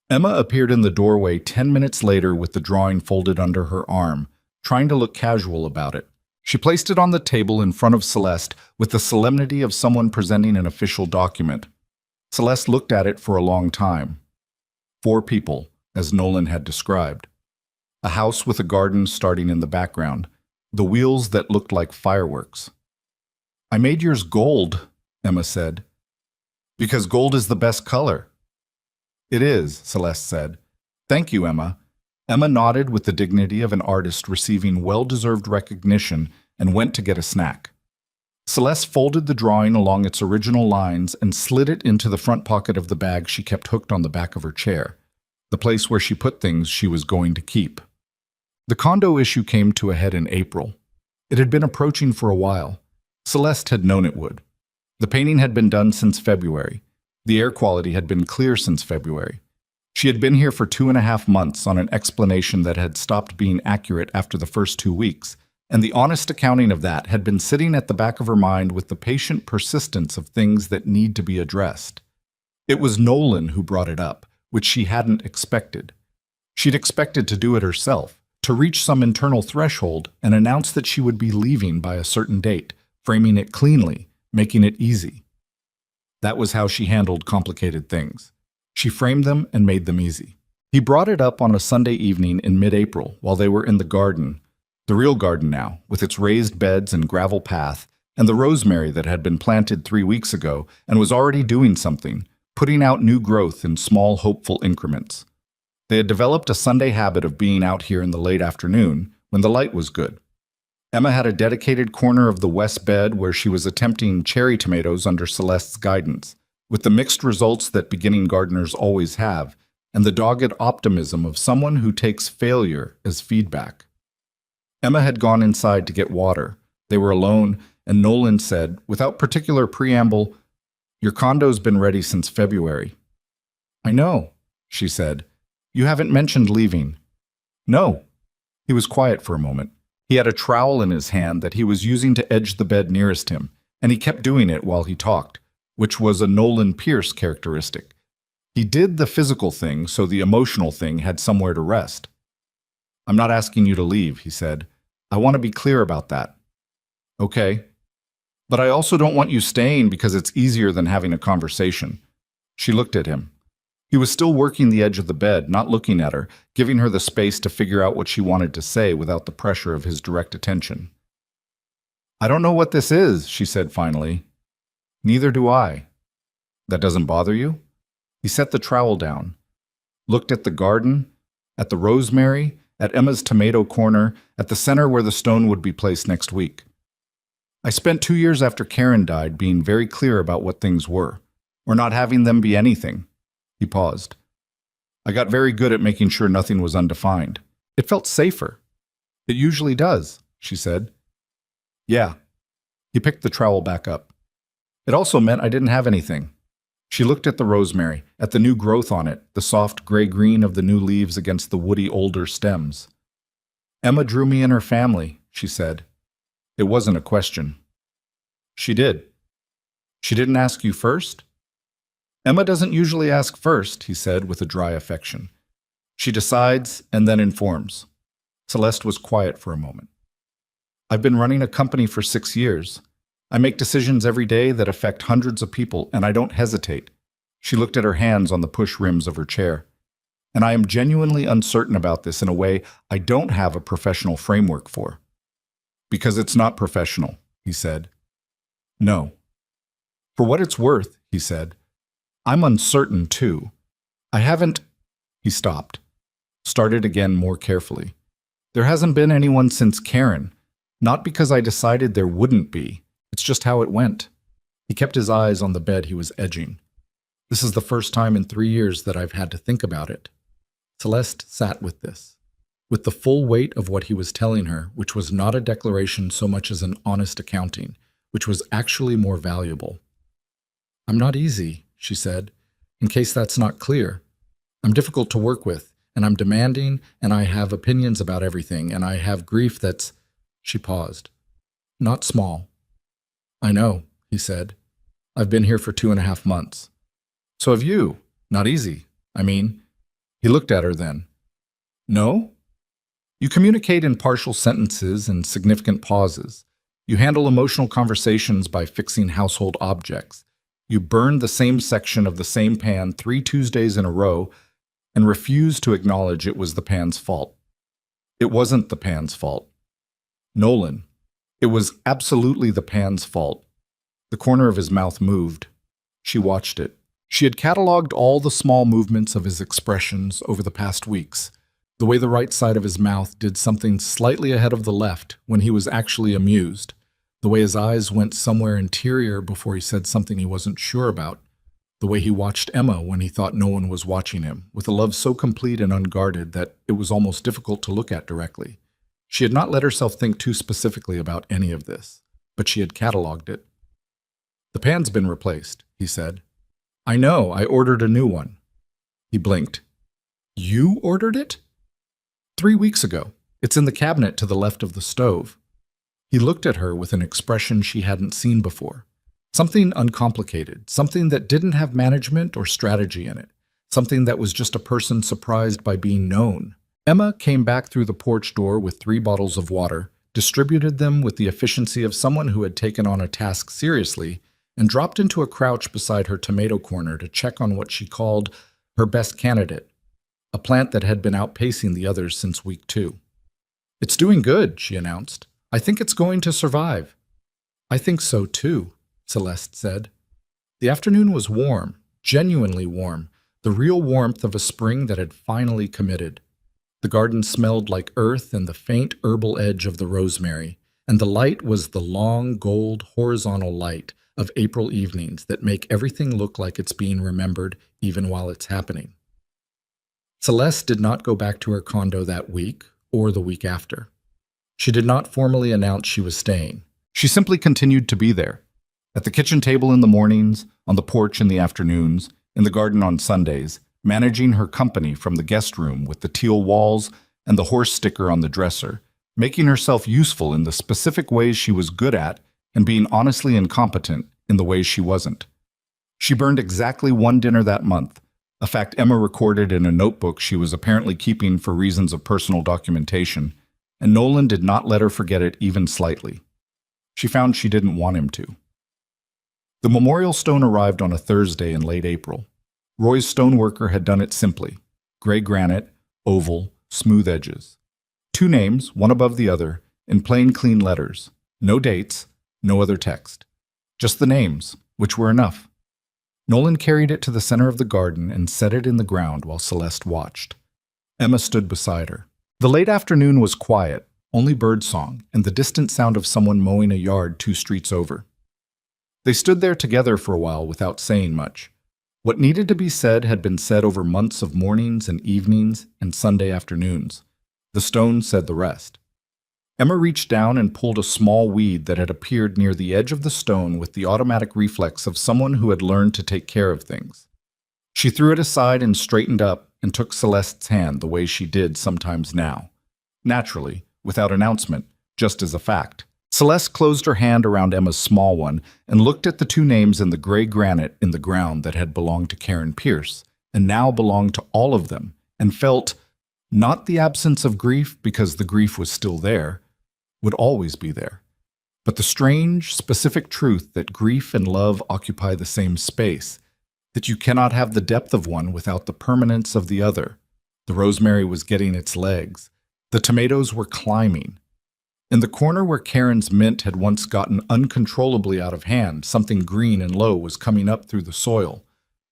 Speaker 1: Emma appeared in the doorway 10 minutes later with the drawing folded under her arm, trying to look casual about it. She placed it on the table in front of Celeste with the solemnity of someone presenting an official document. Celeste looked at it for a long time. 4 people, as Nolan had described. A house with a garden starting in the background, the wheels that looked like fireworks. I made yours gold, Emma said. Because gold is the best color. It is, Celeste said. Thank you, Emma. Emma nodded with the dignity of an artist receiving well-deserved recognition and went to get a snack. Celeste folded the drawing along its original lines and slid it into the front pocket of the bag she kept hooked on the back of her chair, the place where she put things she was going to keep. The condo issue came to a head in April. It had been approaching for a while. Celeste had known it would. The painting had been done since February. The air quality had been clear since February. She had been here for 2.5 months on an explanation that had stopped being accurate after the first 2 weeks, and the honest accounting of that had been sitting at the back of her mind with the patient persistence of things that need to be addressed. It was Nolan who brought it up, which she hadn't expected. She'd expected to do it herself, to reach some internal threshold and announce that she would be leaving by a certain date, framing it cleanly, making it easy. That was how she handled complicated things. She framed them and made them easy. He brought it up on a Sunday evening in mid-April while they were in the garden, the real garden now, with its raised beds and gravel path, and the rosemary that had been planted 3 weeks ago and was already doing something, putting out new growth in small, hopeful increments. They had developed a Sunday habit of being out here in the late afternoon when the light was good. Emma had a dedicated corner of the west bed where she was attempting cherry tomatoes under Celeste's guidance, with the mixed results that beginning gardeners always have, and the dogged optimism of someone who takes failure as feedback. Emma had gone inside to get water. They were alone, and Nolan said, without particular preamble, "Your condo's been ready since February." "I know," she said. "You haven't mentioned leaving." "No." He was quiet for a moment. He had a trowel in his hand that he was using to edge the bed nearest him, and he kept doing it while he talked, which was a Nolan Pierce characteristic. He did the physical thing so the emotional thing had somewhere to rest. "I'm not asking you to leave," he said. "I want to be clear about that." "Okay. But I also don't want you staying because it's easier than having a conversation." She looked at him. He was still working the edge of the bed, not looking at her, giving her the space to figure out what she wanted to say without the pressure of his direct attention. "I don't know what this is," she said finally. "Neither do I." "That doesn't bother you?" He set the trowel down, looked at the garden, at the rosemary, at Emma's tomato corner, at the center where the stone would be placed next week. "I spent 2 years after Karen died being very clear about what things were, or not having them be anything." He paused. "I got very good at making sure nothing was undefined. It felt safer." "It usually does," she said. "Yeah." He picked the trowel back up. "It also meant I didn't have anything." She looked at the rosemary, at the new growth on it, the soft gray-green of the new leaves against the woody older stems. "Emma drew me in her family," she said. It wasn't a question. "She did." "She didn't ask you first?" "Emma doesn't usually ask first," he said with a dry affection. "She decides and then informs." Celeste was quiet for a moment. I've been running a company for 6 years. I make decisions every day that affect hundreds of people, and I don't hesitate. She looked at her hands on the push rims of her chair. And I am genuinely uncertain about this in a way I don't have a professional framework for. Because it's not professional, he said. No. For what it's worth, he said, I'm uncertain too. I haven't... He stopped. Started again more carefully. There hasn't been anyone since Karen. Not because I decided there wouldn't be. It's just how it went. He kept his eyes on the bed he was edging. This is the first time in 3 years that I've had to think about it. Celeste sat with this, with the full weight of what he was telling her, which was not a declaration so much as an honest accounting, which was actually more valuable. I'm not easy, she said, in case that's not clear. I'm difficult to work with, and I'm demanding, and I have opinions about everything, and I have grief that's... She paused. Not small. I know, he said. I've been here for 2.5 months. So have you. Not easy. I mean... He looked at her then. No? You communicate in partial sentences and significant pauses. You handle emotional conversations by fixing household objects. You burn the same section of the same pan 3 Tuesdays in a row and refuse to acknowledge it was the pan's fault. It wasn't the pan's fault. Nolan, it was absolutely the pan's fault. The corner of his mouth moved. She watched it. She had catalogued all the small movements of his expressions over the past weeks, the way the right side of his mouth did something slightly ahead of the left when he was actually amused, the way his eyes went somewhere interior before he said something he wasn't sure about, the way he watched Emma when he thought no one was watching him, with a love so complete and unguarded that it was almost difficult to look at directly. She had not let herself think too specifically about any of this, but she had catalogued it. The pan's been replaced, he said. I know, I ordered a new one. He blinked. You ordered it? 3 weeks ago. It's in the cabinet to the left of the stove. He looked at her with an expression she hadn't seen before. Something uncomplicated, something that didn't have management or strategy in it, something that was just a person surprised by being known. Emma came back through the porch door with 3 bottles of water, distributed them with the efficiency of someone who had taken on a task seriously, and dropped into a crouch beside her tomato corner to check on what she called her best candidate, a plant that had been outpacing the others since week 2. It's doing good, she announced. I think it's going to survive. I think so too, Celeste said. The afternoon was warm, genuinely warm, the real warmth of a spring that had finally committed. The garden smelled like earth and the faint herbal edge of the rosemary, and the light was the long, gold, horizontal light of April evenings that make everything look like it's being remembered even while it's happening. Celeste did not go back to her condo that week or the week after. She did not formally announce she was staying. She simply continued to be there, at the kitchen table in the mornings, on the porch in the afternoons, in the garden on Sundays, managing her company from the guest room with the teal walls and the horse sticker on the dresser, making herself useful in the specific ways she was good at and being honestly incompetent in the ways she wasn't. She burned exactly 1 dinner that month, a fact Emma recorded in a notebook she was apparently keeping for reasons of personal documentation, and Nolan did not let her forget it even slightly. She found she didn't want him to. The memorial stone arrived on a Thursday in late April. Roy's stoneworker had done it simply: gray granite, oval, smooth edges. 2 names, one above the other, in plain, clean letters. No dates, no other text. Just the names, which were enough. Nolan carried it to the center of the garden and set it in the ground while Celeste watched. Emma stood beside her. The late afternoon was quiet, only birdsong and the distant sound of someone mowing a yard 2 streets over. They stood there together for a while without saying much. What needed to be said had been said over months of mornings and evenings and Sunday afternoons. The stone said the rest. Emma reached down and pulled a small weed that had appeared near the edge of the stone with the automatic reflex of someone who had learned to take care of things. She threw it aside and straightened up and took Celeste's hand the way she did sometimes now. Naturally, without announcement, just as a fact. Celeste closed her hand around Emma's small one and looked at the 2 names in the gray granite in the ground that had belonged to Karen Pierce, and now belonged to all of them, and felt Not the absence of grief, because the grief was still there, would always be there, but the strange, specific truth that grief and love occupy the same space, that you cannot have the depth of one without the permanence of the other. The rosemary was getting its legs. The tomatoes were climbing. In the corner where Karen's mint had once gotten uncontrollably out of hand, something green and low was coming up through the soil.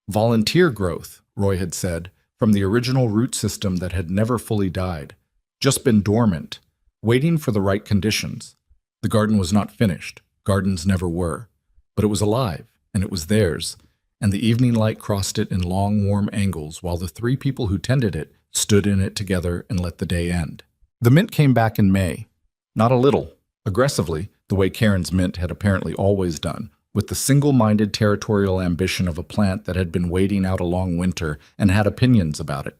Speaker 1: Volunteer growth, Roy had said, from the original root system that had never fully died, just been dormant, waiting for the right conditions. The garden was not finished. Gardens never were. But it was alive, and it was theirs, and the evening light crossed it in long, warm angles while the three people who tended it stood in it together and let the day end. The mint came back in May. Not a little, aggressively, the way Karen's mint had apparently always done, with the single-minded territorial ambition of a plant that had been waiting out a long winter and had opinions about it.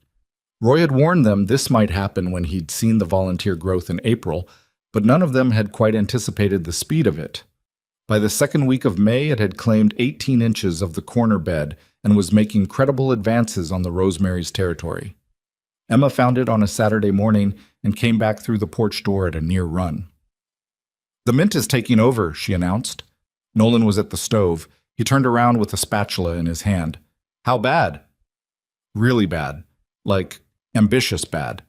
Speaker 1: Roy had warned them this might happen when he'd seen the volunteer growth in April, but none of them had quite anticipated the speed of it. By the second week of May, it had claimed 18 inches of the corner bed and was making credible advances on the rosemary's territory. Emma found it on a Saturday morning and came back through the porch door at a near run. "The mint is taking over," she announced. Nolan was at the stove. He turned around with a spatula in his hand. "How bad?" "Really bad. Like, ambitious bad."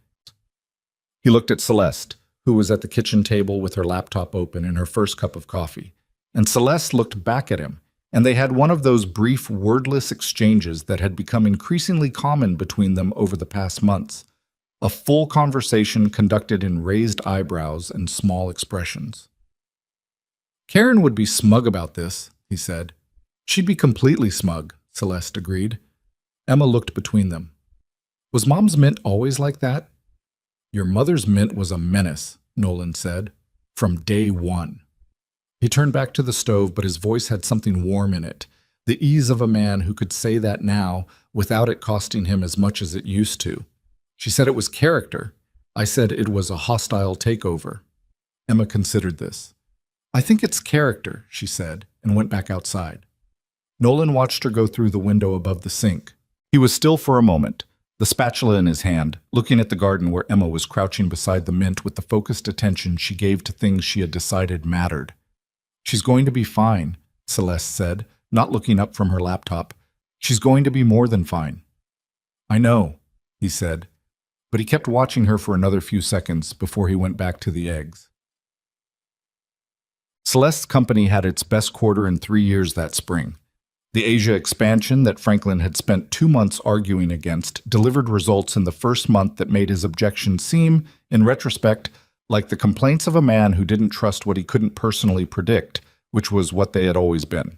Speaker 1: He looked at Celeste, who was at the kitchen table with her laptop open and her first cup of coffee. And Celeste looked back at him, and they had one of those brief, wordless exchanges that had become increasingly common between them over the past months. A full conversation conducted in raised eyebrows and small expressions. "Karen would be smug about this," he said. "She'd be completely smug," Celeste agreed. Emma looked between them. "Was Mom's mint always like that?" "Your mother's mint was a menace," Nolan said, "from day one." He turned back to the stove, but his voice had something warm in it, the ease of a man who could say that now without it costing him as much as it used to. "She said it was character. I said it was a hostile takeover." Emma considered this. "I think it's character," she said, and went back outside. Nolan watched her go through the window above the sink. He was still for a moment, the spatula in his hand, looking at the garden where Emma was crouching beside the mint with the focused attention she gave to things she had decided mattered. "She's going to be fine," Celeste said, not looking up from her laptop. "She's going to be more than fine." "I know," he said, but he kept watching her for another few seconds before he went back to the eggs. Celeste's company had its best quarter in 3 years that spring. The Asia expansion that Franklin had spent 2 months arguing against delivered results in the first month that made his objections seem, in retrospect, like the complaints of a man who didn't trust what he couldn't personally predict, which was what they had always been.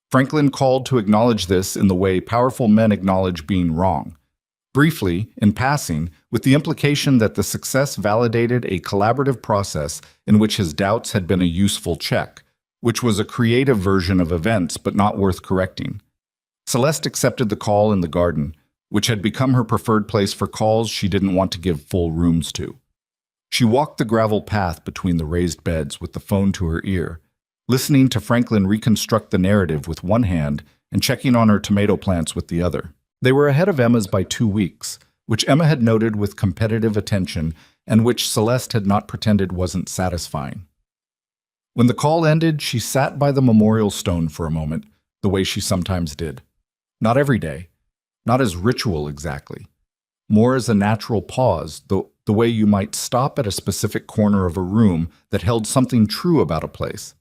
Speaker 1: Franklin called to acknowledge this in the way powerful men acknowledge being wrong. Briefly, in passing, with the implication that the success validated a collaborative process in which his doubts had been a useful check, which was a creative version of events but not worth correcting. Celeste accepted the call in the garden, which had become her preferred place for calls she didn't want to give full rooms to. She walked the gravel path between the raised beds with the phone to her ear, listening to Franklin reconstruct the narrative with one hand and checking on her tomato plants with the other. They were ahead of Emma's by 2 weeks, which Emma had noted with competitive attention and which Celeste had not pretended wasn't satisfying. When the call ended, she sat by the memorial stone for a moment, the way she sometimes did. Not every day, not as ritual exactly, more as a natural pause, the way you might stop at a specific corner of a room that held something true about a place.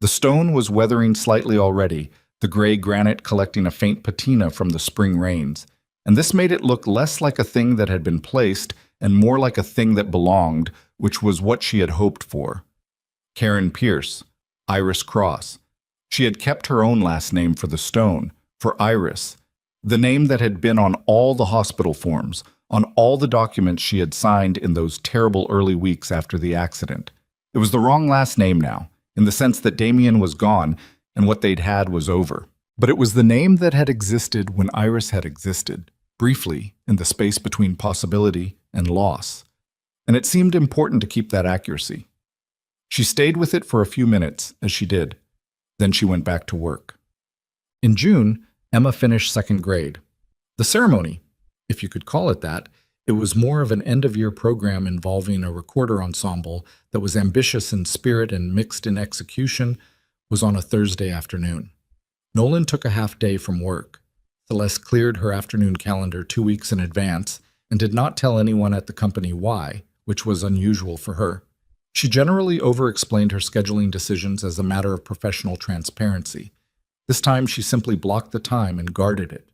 Speaker 1: The stone was weathering slightly already, the gray granite collecting a faint patina from the spring rains, and this made it look less like a thing that had been placed and more like a thing that belonged, which was what she had hoped for. Karen Pierce, Iris Cross. She had kept her own last name for the stone, for Iris, the name that had been on all the hospital forms, on all the documents she had signed in those terrible early weeks after the accident. It was the wrong last name now, in the sense that Damien was gone and what they'd had was over. But it was the name that had existed when Iris had existed, briefly, in the space between possibility and loss. And it seemed important to keep that accuracy. She stayed with it for a few minutes, as she did. Then she went back to work. In June, Emma finished 2nd grade. The ceremony, if you could call it that, It was more of an end-of-year program involving a recorder ensemble that was ambitious in spirit and mixed in execution, was on a Thursday afternoon. Nolan took a half day from work. Celeste cleared her afternoon calendar 2 weeks in advance and did not tell anyone at the company why, which was unusual for her. She generally over-explained her scheduling decisions as a matter of professional transparency. This time she simply blocked the time and guarded it.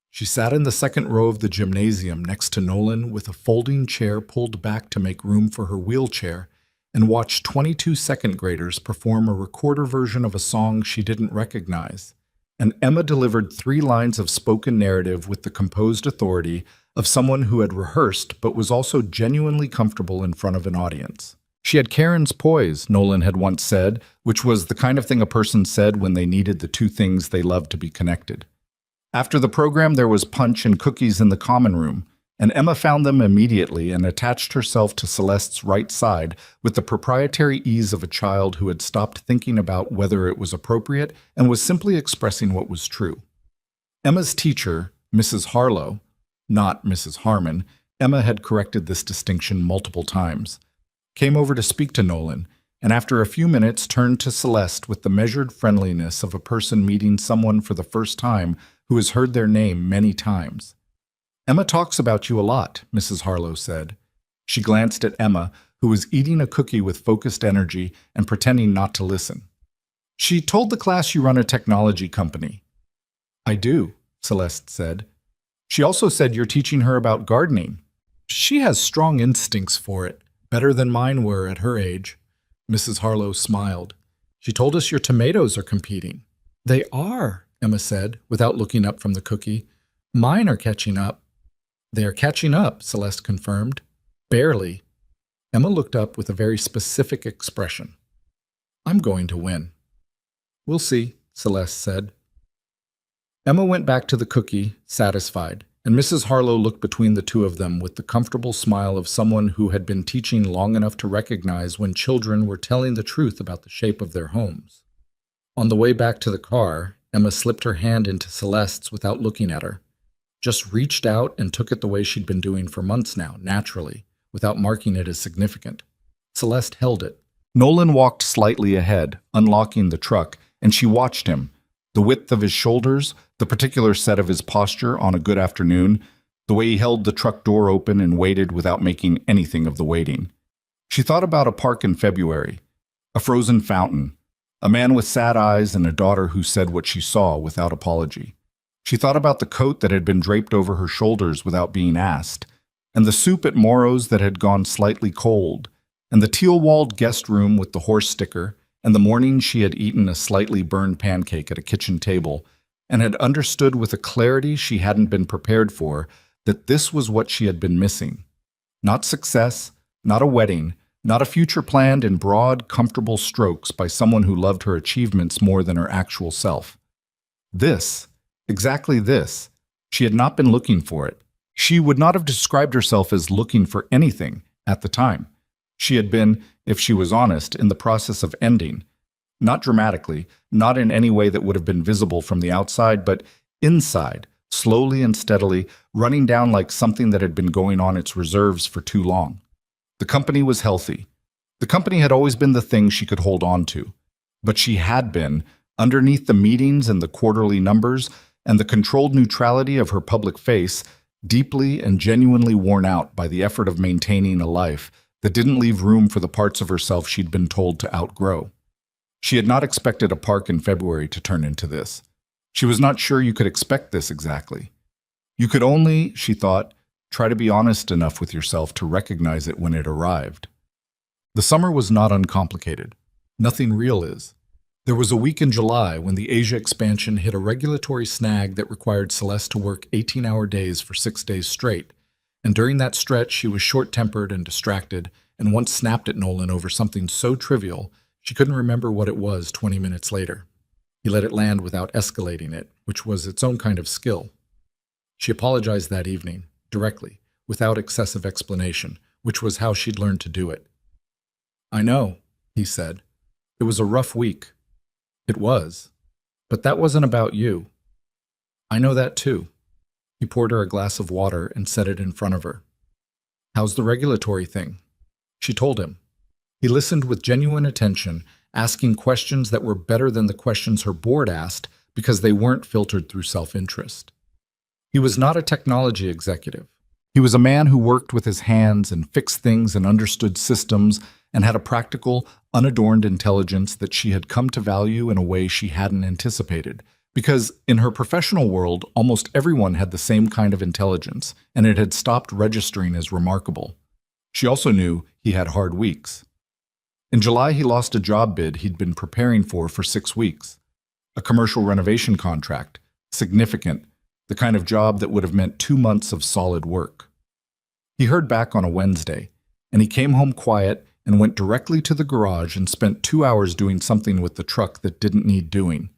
Speaker 1: She sat in the second row of the gymnasium next to Nolan with a folding chair pulled back to make room for her wheelchair and watched 22 second graders perform a recorder version of a song she didn't recognize. And Emma delivered 3 lines of spoken narrative with the composed authority of someone who had rehearsed but was also genuinely comfortable in front of an audience. She had Karen's poise, Nolan had once said, which was the kind of thing a person said when they needed the 2 things they loved to be connected. After the program, there was punch and cookies in the common room, and Emma found them immediately and attached herself to Celeste's right side with the proprietary ease of a child who had stopped thinking about whether it was appropriate and was simply expressing what was true. Emma's teacher, Mrs. Harlow, not Mrs. Harmon, Emma had corrected this distinction multiple times, came over to speak to Nolan, and after a few minutes turned to Celeste with the measured friendliness of a person meeting someone for the first time who has heard their name many times. "Emma talks about you a lot," Mrs. Harlow said. She glanced at Emma, who was eating a cookie with focused energy and pretending not to listen. "She told the class you run a technology company." "I do," Celeste said. "She also said you're teaching her about gardening." "She has strong instincts for it, better than mine were at her age." Mrs. Harlow smiled. "She told us your tomatoes are competing." "They are," Emma said, without looking up from the cookie. "Mine are catching up." "They are catching up," Celeste confirmed. "Barely." Emma looked up with a very specific expression. "I'm going to win." "We'll see," Celeste said. Emma went back to the cookie, satisfied, and Mrs. Harlow looked between the two of them with the comfortable smile of someone who had been teaching long enough to recognize when children were telling the truth about the shape of their homes. On the way back to the car, Emma slipped her hand into Celeste's without looking at her. Just reached out and took it the way she'd been doing for months now, naturally, without marking it as significant. Celeste held it. Nolan walked slightly ahead, unlocking the truck, and she watched him. The width of his shoulders, the particular set of his posture on a good afternoon, the way he held the truck door open and waited without making anything of the waiting. She thought about a park in February, a frozen fountain, a man with sad eyes and a daughter who said what she saw without apology. She thought about the coat that had been draped over her shoulders without being asked, and the soup at Morrow's that had gone slightly cold, and the teal-walled guest room with the horse sticker, and the morning she had eaten a slightly burned pancake at a kitchen table, and had understood with a clarity she hadn't been prepared for that this was what she had been missing. Not success, not a wedding, not a future planned in broad, comfortable strokes by someone who loved her achievements more than her actual self. This, exactly this, she had not been looking for it. She would not have described herself as looking for anything at the time. She had been, if she was honest, in the process of ending. Not dramatically, not in any way that would have been visible from the outside, but inside, slowly and steadily, running down like something that had been going on its reserves for too long. The company was healthy. The company had always been the thing she could hold on to. But she had been, underneath the meetings and the quarterly numbers and the controlled neutrality of her public face, deeply and genuinely worn out by the effort of maintaining a life that didn't leave room for the parts of herself she'd been told to outgrow. She had not expected a park in February to turn into this. She was not sure you could expect this exactly. You could only, she thought, try to be honest enough with yourself to recognize it when it arrived. The summer was not uncomplicated. Nothing real is. There was a week in July when the Asia expansion hit a regulatory snag that required Celeste to work 18-hour days for 6 days straight, and during that stretch she was short-tempered and distracted and once snapped at Nolan over something so trivial she couldn't remember what it was 20 minutes later. He let it land without escalating it, which was its own kind of skill. She apologized that evening, directly, without excessive explanation, which was how she'd learned to do it. "I know," he said. "It was a rough week." "It was. But that wasn't about you." "I know that too." He poured her a glass of water and set it in front of her. How's the regulatory thing? She told him. He listened with genuine attention, asking questions that were better than the questions her board asked because they weren't filtered through self-interest. He was not a technology executive. He was a man who worked with his hands and fixed things and understood systems and had a practical, unadorned intelligence that she had come to value in a way she hadn't anticipated. Because in her professional world, almost everyone had the same kind of intelligence, and it had stopped registering as remarkable. She also knew he had hard weeks. In July, he lost a job bid he'd been preparing for 6 weeks. A commercial renovation contract, significant, the kind of job that would have meant 2 months of solid work. He heard back on a Wednesday, and he came home quiet and went directly to the garage and spent 2 hours doing something with the truck that didn't need doing.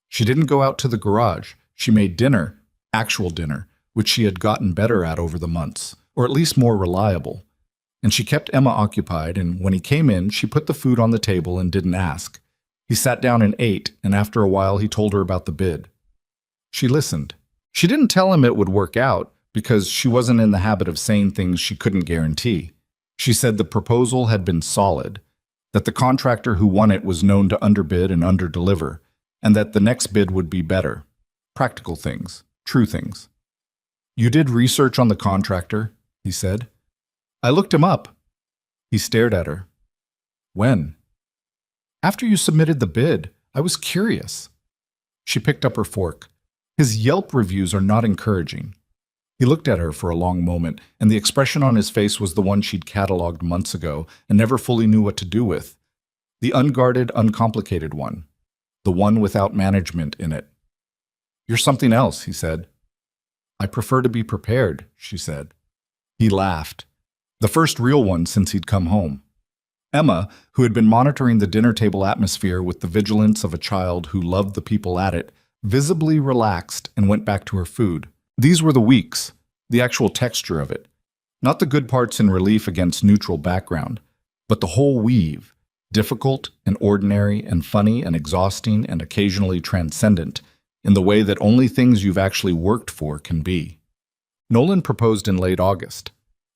Speaker 1: She didn't go out to the garage. She made dinner, actual dinner, which she had gotten better at over the months, or at least more reliable. And she kept Emma occupied, and when he came in, she put the food on the table and didn't ask. He sat down and ate, and after a while he told her about the bid. She listened. She didn't tell him it would work out, because she wasn't in the habit of saying things she couldn't guarantee. She said the proposal had been solid, that the contractor who won it was known to underbid and underdeliver, and that the next bid would be better. Practical things, true things. "You did research on the contractor?" he said. "I looked him up." He stared at her. "When?" "After you submitted the bid. I was curious." She picked up her fork. His Yelp reviews are not encouraging. He looked at her for a long moment, and the expression on his face was the one she'd cataloged months ago and never fully knew what to do with. The unguarded, uncomplicated one. The one without management in it. "You're something else," he said. "I prefer to be prepared," she said. He laughed. The first real one since he'd come home. Emma, who had been monitoring the dinner table atmosphere with the vigilance of a child who loved the people at it, visibly relaxed and went back to her food. These were the weeks, the actual texture of it. Not the good parts in relief against neutral background, but the whole weave, difficult and ordinary and funny and exhausting and occasionally transcendent, in the way that only things you've actually worked for can be. Nolan proposed in late August.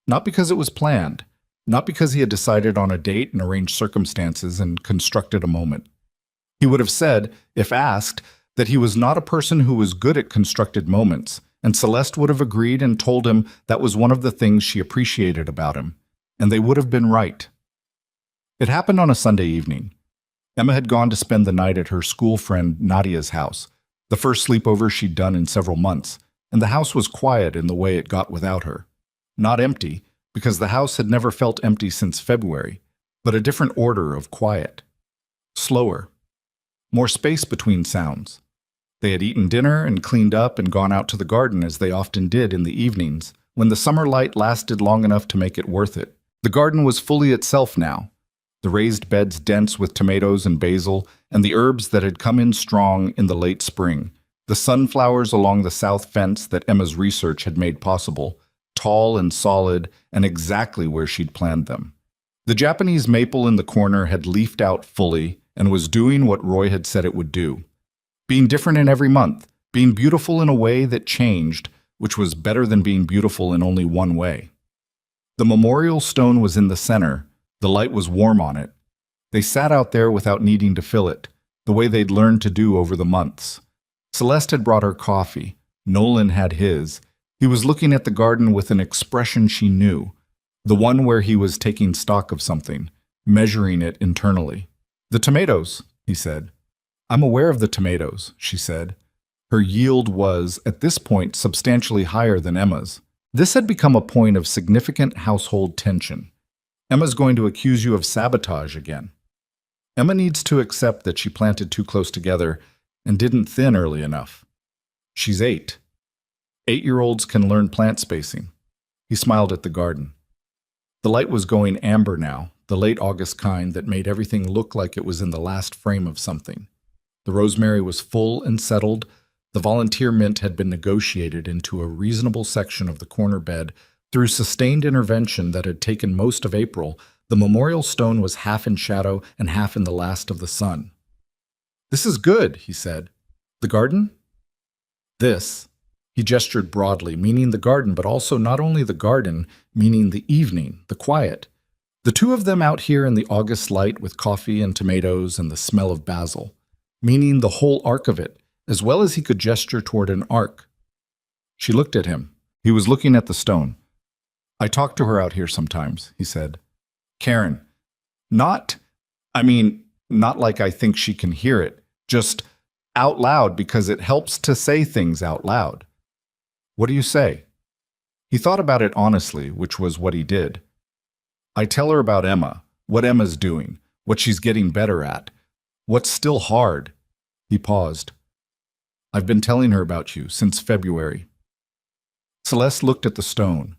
Speaker 1: Not because it was planned, not because he had decided on a date and arranged circumstances and constructed a moment. He would have said, if asked, that he was not a person who was good at constructed moments, and Celeste would have agreed and told him that was one of the things she appreciated about him, and they would have been right. It happened on a Sunday evening. Emma had gone to spend the night at her school friend Nadia's house, the first sleepover she'd done in several months, and the house was quiet in the way it got without her. Not empty, because the house had never felt empty since February, but a different order of quiet. Slower. More space between sounds. They had eaten dinner and cleaned up and gone out to the garden as they often did in the evenings, when the summer light lasted long enough to make it worth it. The garden was fully itself now. The raised beds dense with tomatoes and basil, and the herbs that had come in strong in the late spring. The sunflowers along the south fence that Emma's research had made possible, tall and solid and exactly where she'd planned them. The Japanese maple in the corner had leafed out fully and was doing what Roy had said it would do. Being different in every month, being beautiful in a way that changed, which was better than being beautiful in only one way. The memorial stone was in the center. The light was warm on it. They sat out there without needing to fill it, the way they'd learned to do over the months. Celeste had brought her coffee. Nolan had his. He was looking at the garden with an expression she knew, the one where he was taking stock of something, measuring it internally. "The tomatoes," he said. "I'm aware of the tomatoes," she said. Her yield was, at this point, substantially higher than Emma's. This had become a point of significant household tension. Emma's going to accuse you of sabotage again. Emma needs to accept that she planted too close together and didn't thin early enough. She's 8. 8-year-olds can learn plant spacing. He smiled at the garden. The light was going amber now, the late August kind that made everything look like it was in the last frame of something. The rosemary was full and settled. The volunteer mint had been negotiated into a reasonable section of the corner bed. Through sustained intervention that had taken most of April, the memorial stone was half in shadow and half in the last of the sun. "This is good," he said. "The garden?" "This." He gestured broadly, meaning the garden, but also not only the garden, meaning the evening, the quiet. The two of them out here in the August light with coffee and tomatoes and the smell of basil, meaning the whole arc of it, as well as he could gesture toward an arc. She looked at him. He was looking at the stone. I talk to her out here sometimes, he said. Karen. Not like I think she can hear it, just out loud because it helps to say things out loud. What do you say? He thought about it honestly, which was what he did. I tell her about Emma, what Emma's doing, what she's getting better at, what's still hard. He paused. I've been telling her about you since February. Celeste looked at the stone,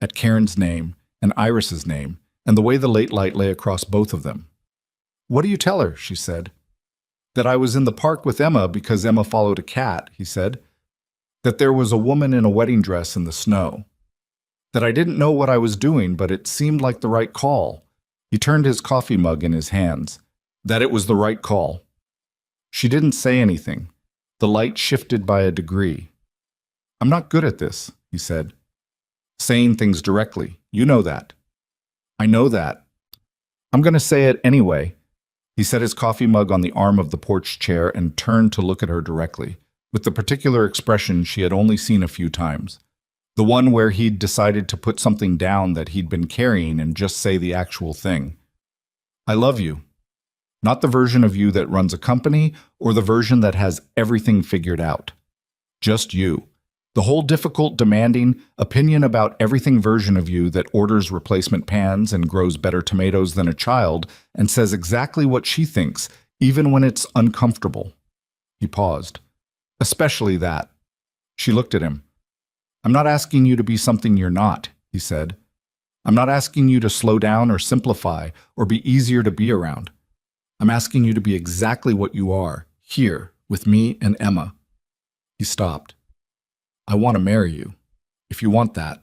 Speaker 1: at Karen's name and Iris's name, and the way the late light lay across both of them. What do you tell her? She said. That I was in the park with Emma because Emma followed a cat, he said. That there was a woman in a wedding dress in the snow. That I didn't know what I was doing, but it seemed like the right call. He turned his coffee mug in his hands. That it was the right call. She didn't say anything. The light shifted by a degree. I'm not good at this, he said. Saying things directly. You know that. I know that. I'm going to say it anyway. He set his coffee mug on the arm of the porch chair and turned to look at her directly, with the particular expression she had only seen a few times. The one where he'd decided to put something down that he'd been carrying and just say the actual thing. I love you. Not the version of you that runs a company or the version that has everything figured out. Just you. The whole difficult, demanding, opinion about everything version of you that orders replacement pans and grows better tomatoes than a child and says exactly what she thinks, even when it's uncomfortable. He paused. Especially that. She looked at him. I'm not asking you to be something you're not, he said. I'm not asking you to slow down or simplify or be easier to be around. I'm asking you to be exactly what you are, here, with me and Emma. He stopped. I want to marry you, if you want that.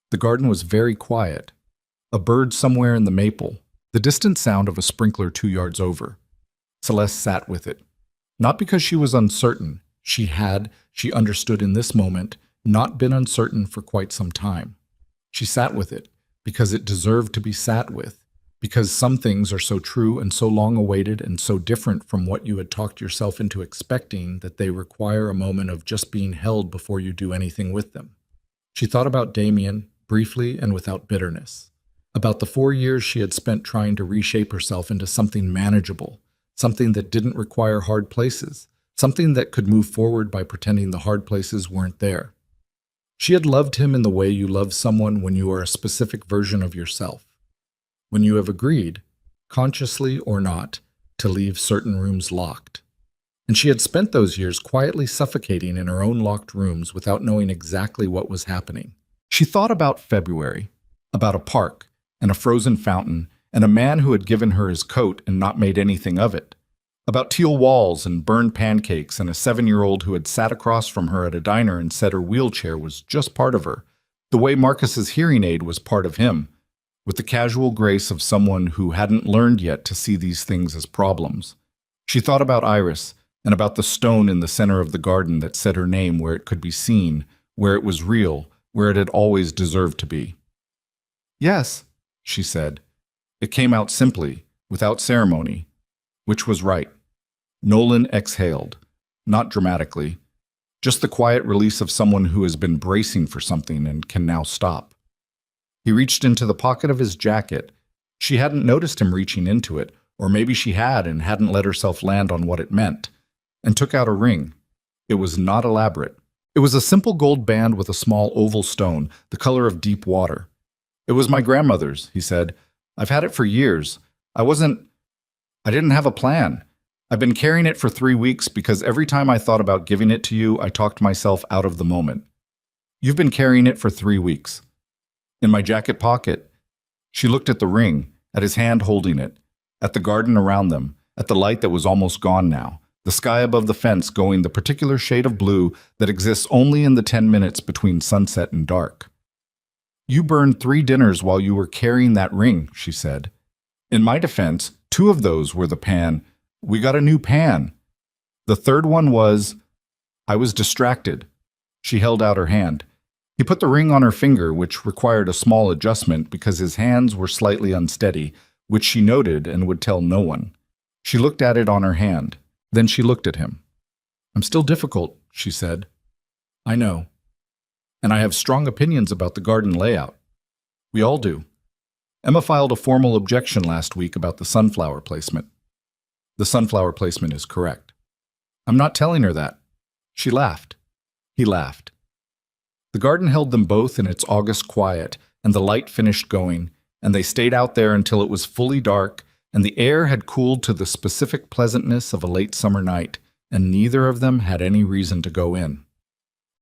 Speaker 1: The garden was very quiet. A bird somewhere in the maple, the distant sound of a sprinkler 2 yards over. Celeste sat with it. Not because she was uncertain. She understood in this moment, not been uncertain for quite some time. She sat with it because it deserved to be sat with, because some things are so true and so long awaited and so different from what you had talked yourself into expecting that they require a moment of just being held before you do anything with them. She thought about Damien, briefly and without bitterness, about the 4 years she had spent trying to reshape herself into something manageable, something that didn't require hard places, something that could move forward by pretending the hard places weren't there. She had loved him in the way you love someone when you are a specific version of yourself. When you have agreed, consciously or not, to leave certain rooms locked. And she had spent those years quietly suffocating in her own locked rooms without knowing exactly what was happening. She thought about February, about a park, and a frozen fountain, and a man who had given her his coat and not made anything of it. About teal walls and burned pancakes and a 7-year-old who had sat across from her at a diner and said her wheelchair was just part of her, the way Marcus's hearing aid was part of him, with the casual grace of someone who hadn't learned yet to see these things as problems. She thought about Iris and about the stone in the center of the garden that said her name where it could be seen, where it was real, where it had always deserved to be. Yes, she said. It came out simply, without ceremony, which was right. Nolan exhaled, not dramatically, just the quiet release of someone who has been bracing for something and can now stop. He reached into the pocket of his jacket. She hadn't noticed him reaching into it, or maybe she had and hadn't let herself land on what it meant, and took out a ring. It was not elaborate. It was a simple gold band with a small oval stone, the color of deep water. It was my grandmother's, he said. I've had it for years. I didn't have a plan. I've been carrying it for 3 weeks because every time I thought about giving it to you, I talked myself out of the moment. You've been carrying it for 3 weeks. In my jacket pocket. She looked at the ring, at his hand holding it, at the garden around them, at the light that was almost gone now, the sky above the fence going the particular shade of blue that exists only in the 10 minutes between sunset and dark. You burned 3 dinners while you were carrying that ring, she said. In my defense, 2 of those were the pan. We got a new pan. The third one was, I was distracted. She held out her hand. He put the ring on her finger, which required a small adjustment because his hands were slightly unsteady, which she noted and would tell no one. She looked at it on her hand. Then she looked at him. "I'm still difficult," she said. "I know. And I have strong opinions about the garden layout. We all do. Emma filed a formal objection last week about the sunflower placement. The sunflower placement is correct. I'm not telling her that." She laughed. He laughed. The garden held them both in its August quiet, and the light finished going, and they stayed out there until it was fully dark, and the air had cooled to the specific pleasantness of a late summer night, and neither of them had any reason to go in.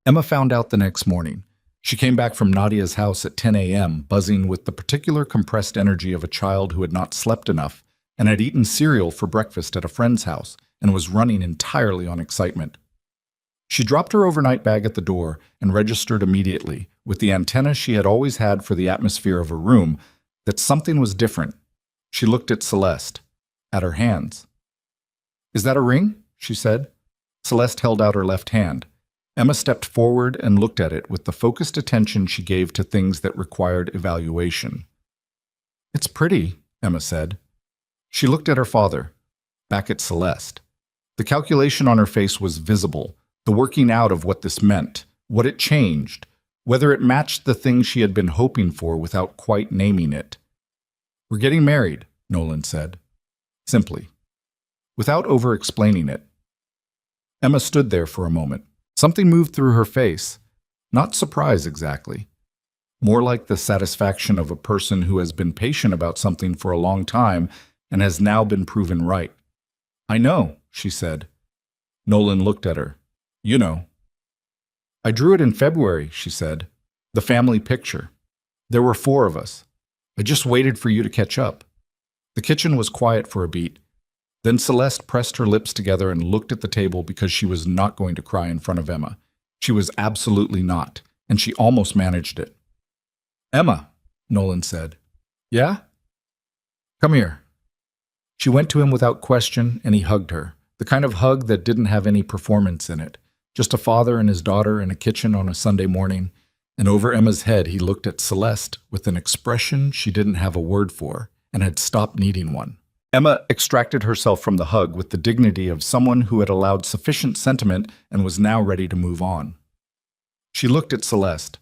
Speaker 1: Emma found out the next morning. She came back from Nadia's house at 10 a.m., buzzing with the particular compressed energy of a child who had not slept enough and had eaten cereal for breakfast at a friend's house and was running entirely on excitement. She dropped her overnight bag at the door and registered immediately, with the antenna she had always had for the atmosphere of her room, that something was different. She looked at Celeste, at her hands. "Is that a ring?" she said. Celeste held out her left hand. Emma stepped forward and looked at it with the focused attention she gave to things that required evaluation. "It's pretty," Emma said. She looked at her father, back at Celeste. The calculation on her face was visible, the working out of what this meant, what it changed, whether it matched the thing she had been hoping for without quite naming it. "We're getting married," Nolan said. Simply. Without over-explaining it. Emma stood there for a moment. Something moved through her face. Not surprise exactly. More like the satisfaction of a person who has been patient about something for a long time and has now been proven right. "I know," she said. Nolan looked at her. "You know." "I drew it in February," she said. "The family picture. There were 4 of us. I just waited for you to catch up." The kitchen was quiet for a beat. Then Celeste pressed her lips together and looked at the table because she was not going to cry in front of Emma. She was absolutely not, and she almost managed it. "Emma," Nolan said. "Yeah?" "Come here." She went to him without question, and he hugged her, the kind of hug that didn't have any performance in it, just a father and his daughter in a kitchen on a Sunday morning, and over Emma's head he looked at Celeste with an expression she didn't have a word for and had stopped needing one. Emma extracted herself from the hug with the dignity of someone who had allowed sufficient sentiment and was now ready to move on. She looked at Celeste.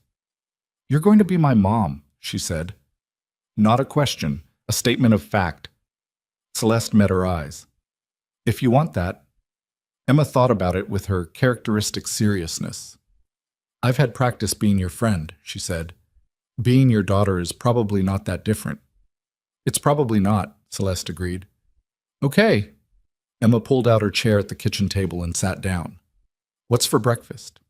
Speaker 1: "You're going to be my mom," she said. Not a question, a statement of fact. Celeste met her eyes. "If you want that." Emma thought about it with her characteristic seriousness. "I've had practice being your friend," she said. "Being your daughter is probably not that different." "It's probably not," Celeste agreed. "Okay." Emma pulled out her chair at the kitchen table and sat down. "What's for breakfast?"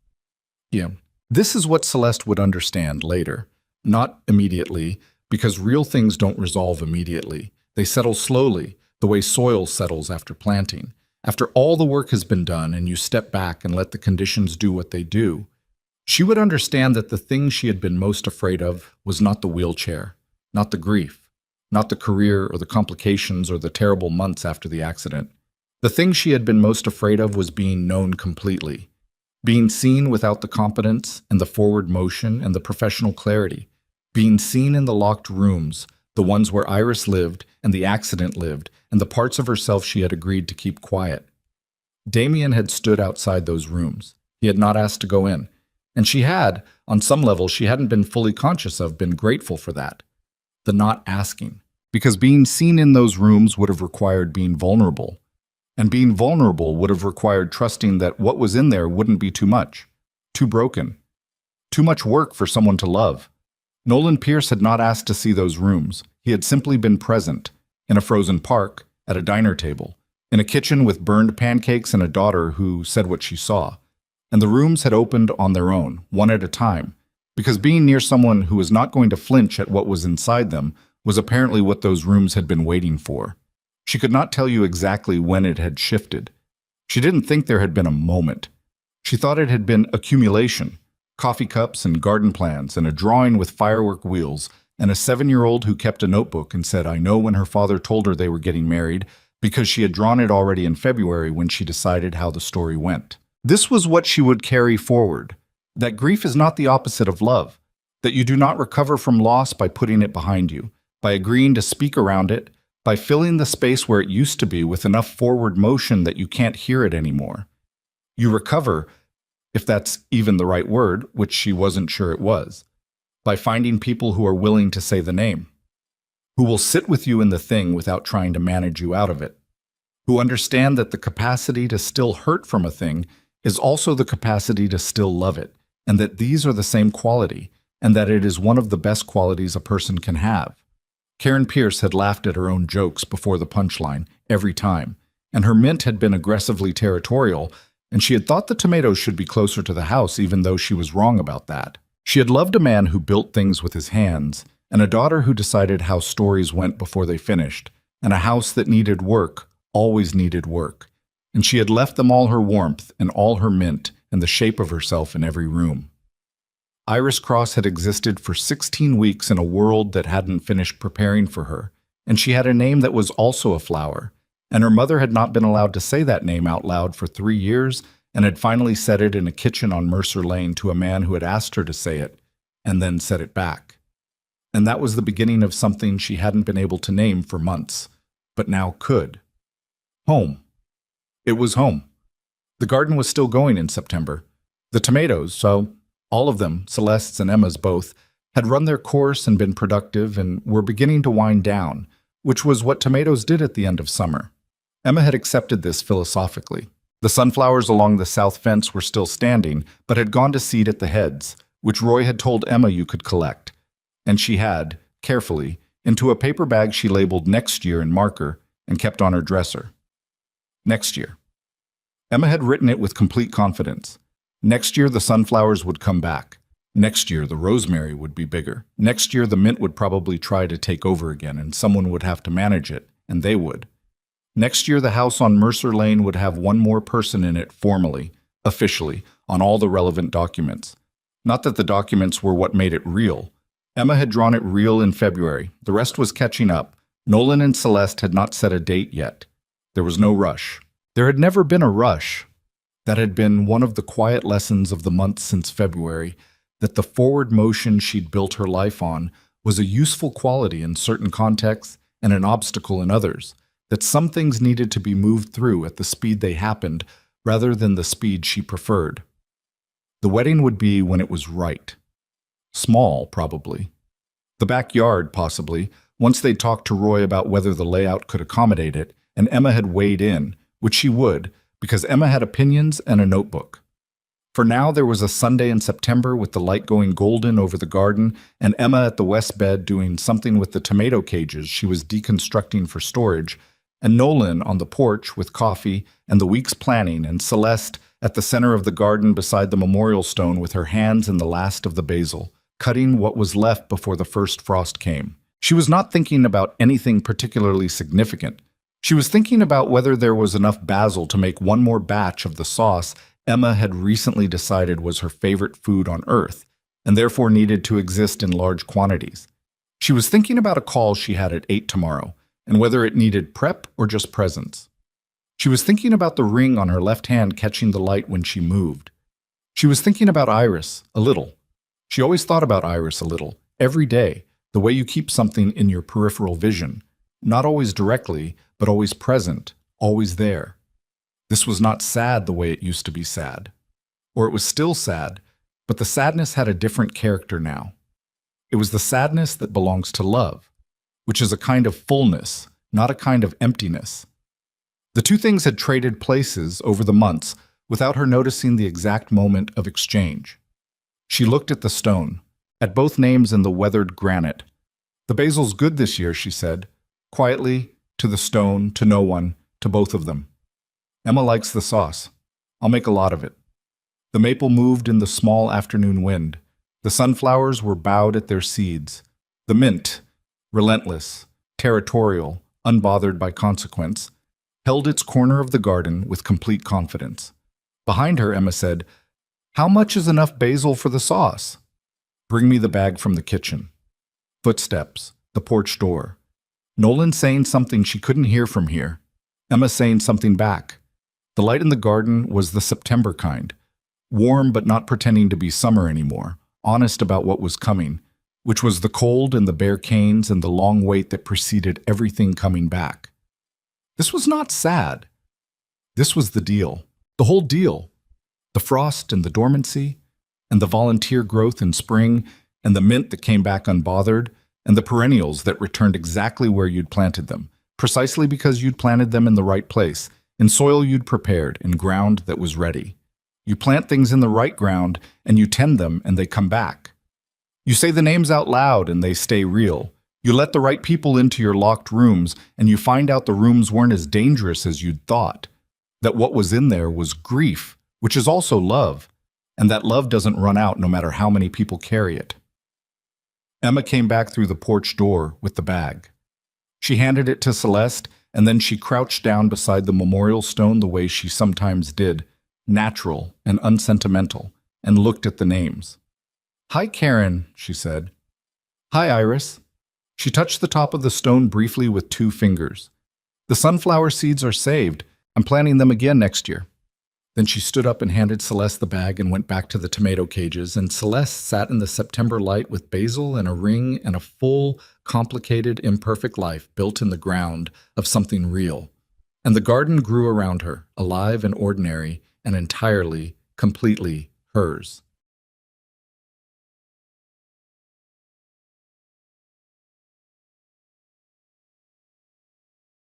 Speaker 1: "Yeah." This is what Celeste would understand later. Not immediately, because real things don't resolve immediately. They settle slowly, the way soil settles after planting. After all the work has been done and you step back and let the conditions do what they do. She would understand that the thing she had been most afraid of was not the wheelchair, not the grief, not the career or the complications or the terrible months after the accident. The thing she had been most afraid of was being known completely, being seen without the competence and the forward motion and the professional clarity, being seen in the locked rooms, the ones where Iris lived and the accident lived, and the parts of herself she had agreed to keep quiet. Damien had stood outside those rooms. He had not asked to go in, and she had, on some level she hadn't been fully conscious of, been grateful for that. The not asking, because being seen in those rooms would have required being vulnerable, and being vulnerable would have required trusting that what was in there wouldn't be too much, too broken, too much work for someone to love. Nolan Pierce had not asked to see those rooms. He had simply been present, in a frozen park, at a diner table, in a kitchen with burned pancakes and a daughter who said what she saw. And the rooms had opened on their own, one at a time, because being near someone who was not going to flinch at what was inside them was apparently what those rooms had been waiting for. She could not tell you exactly when it had shifted. She didn't think there had been a moment. She thought it had been accumulation, coffee cups and garden plans and a drawing with firework wheels, and a 7-year-old who kept a notebook and said, "I know," when her father told her they were getting married, because she had drawn it already in February when she decided how the story went. This was what she would carry forward, That grief is not the opposite of love, that you do not recover from loss by putting it behind you, by agreeing to speak around it, by filling the space where it used to be with enough forward motion that you can't hear it anymore. You recover, if that's even the right word, which she wasn't sure it was, by finding people who are willing to say the name, who will sit with you in the thing without trying to manage you out of it, who understand that the capacity to still hurt from a thing is also the capacity to still love it, and that these are the same quality, and that it is one of the best qualities a person can have. Karen Pierce had laughed at her own jokes before the punchline, every time, and her mint had been aggressively territorial, and she had thought the tomatoes should be closer to the house even though she was wrong about that. She had loved a man who built things with his hands, and a daughter who decided how stories went before they finished, and a house that needed work, always needed work. And she had left them all her warmth and all her mint and the shape of herself in every room. Iris Cross had existed for 16 weeks in a world that hadn't finished preparing for her, and she had a name that was also a flower, and her mother had not been allowed to say that name out loud for 3 years and had finally said it in a kitchen on Mercer Lane to a man who had asked her to say it, and then said it back. And that was the beginning of something she hadn't been able to name for months, but now could. Home. It was home. The garden was still going in September. The tomatoes, so all of them, Celeste's and Emma's both, had run their course and been productive and were beginning to wind down, which was what tomatoes did at the end of summer. Emma had accepted this philosophically. The sunflowers along the south fence were still standing, but had gone to seed at the heads, which Roy had told Emma you could collect. And she had, carefully, into a paper bag she labeled "Next Year" in marker and kept on her dresser. Next year. Emma had written it with complete confidence. Next year the sunflowers would come back. Next year the rosemary would be bigger. Next year the mint would probably try to take over again and someone would have to manage it, and they would. Next year the house on Mercer Lane would have one more person in it formally, officially, on all the relevant documents. Not that the documents were what made it real. Emma had drawn it real in February. The rest was catching up. Nolan and Celeste had not set a date yet. There was no rush. There had never been a rush. That had been one of the quiet lessons of the months since February, that the forward motion she'd built her life on was a useful quality in certain contexts and an obstacle in others, that some things needed to be moved through at the speed they happened rather than the speed she preferred. The wedding would be when it was right. Small, probably. The backyard, possibly, once they'd talked to Roy about whether the layout could accommodate it, and Emma had weighed in, which she would, because Emma had opinions and a notebook. For now there was a Sunday in September with the light going golden over the garden and Emma at the west bed doing something with the tomato cages she was deconstructing for storage, and Nolan on the porch with coffee and the week's planning, and Celeste at the center of the garden beside the memorial stone with her hands in the last of the basil, cutting what was left before the first frost came. She was not thinking about anything particularly significant. She was thinking about whether there was enough basil to make one more batch of the sauce Emma had recently decided was her favorite food on earth, and therefore needed to exist in large quantities. She was thinking about a call she had at 8 tomorrow, and whether it needed prep or just presence. She was thinking about the ring on her left hand catching the light when she moved. She was thinking about Iris, a little. She always thought about Iris a little, every day, the way you keep something in your peripheral vision. Not always directly, but always present, always there. This was not sad the way it used to be sad. Or it was still sad, but the sadness had a different character now. It was the sadness that belongs to love, which is a kind of fullness, not a kind of emptiness. The two things had traded places over the months without her noticing the exact moment of exchange. She looked at the stone, at both names in the weathered granite. "The basil's good this year," she said, quietly, to the stone, to no one, to both of them. "Emma likes the sauce. I'll make a lot of it." The maple moved in the small afternoon wind. The sunflowers were bowed at their seeds. The mint, relentless, territorial, unbothered by consequence, held its corner of the garden with complete confidence. Behind her, Emma said, "How much is enough basil for the sauce?" "Bring me the bag from the kitchen." Footsteps, the porch door. Nolan saying something she couldn't hear from here. Emma saying something back. The light in the garden was the September kind. Warm but not pretending to be summer anymore, honest about what was coming, which was the cold and the bare canes and the long wait that preceded everything coming back. This was not sad. This was the deal. The whole deal. The frost and the dormancy, and the volunteer growth in spring, and the mint that came back unbothered, and the perennials that returned exactly where you'd planted them, precisely because you'd planted them in the right place, in soil you'd prepared, in ground that was ready. You plant things in the right ground, and you tend them, and they come back. You say the names out loud, and they stay real. You let the right people into your locked rooms, and you find out the rooms weren't as dangerous as you'd thought. That what was in there was grief, which is also love, and that love doesn't run out no matter how many people carry it. Emma came back through the porch door with the bag. She handed it to Celeste, and then she crouched down beside the memorial stone the way she sometimes did, natural and unsentimental, and looked at the names. "Hi, Karen," she said. "Hi, Iris." She touched the top of the stone briefly with 2 fingers. "The sunflower seeds are saved. I'm planting them again next year." Then she stood up and handed Celeste the bag and went back to the tomato cages, and Celeste sat in the September light with basil and a ring and a full, complicated, imperfect life built in the ground of something real. And the garden grew around her, alive and ordinary, and entirely, completely hers.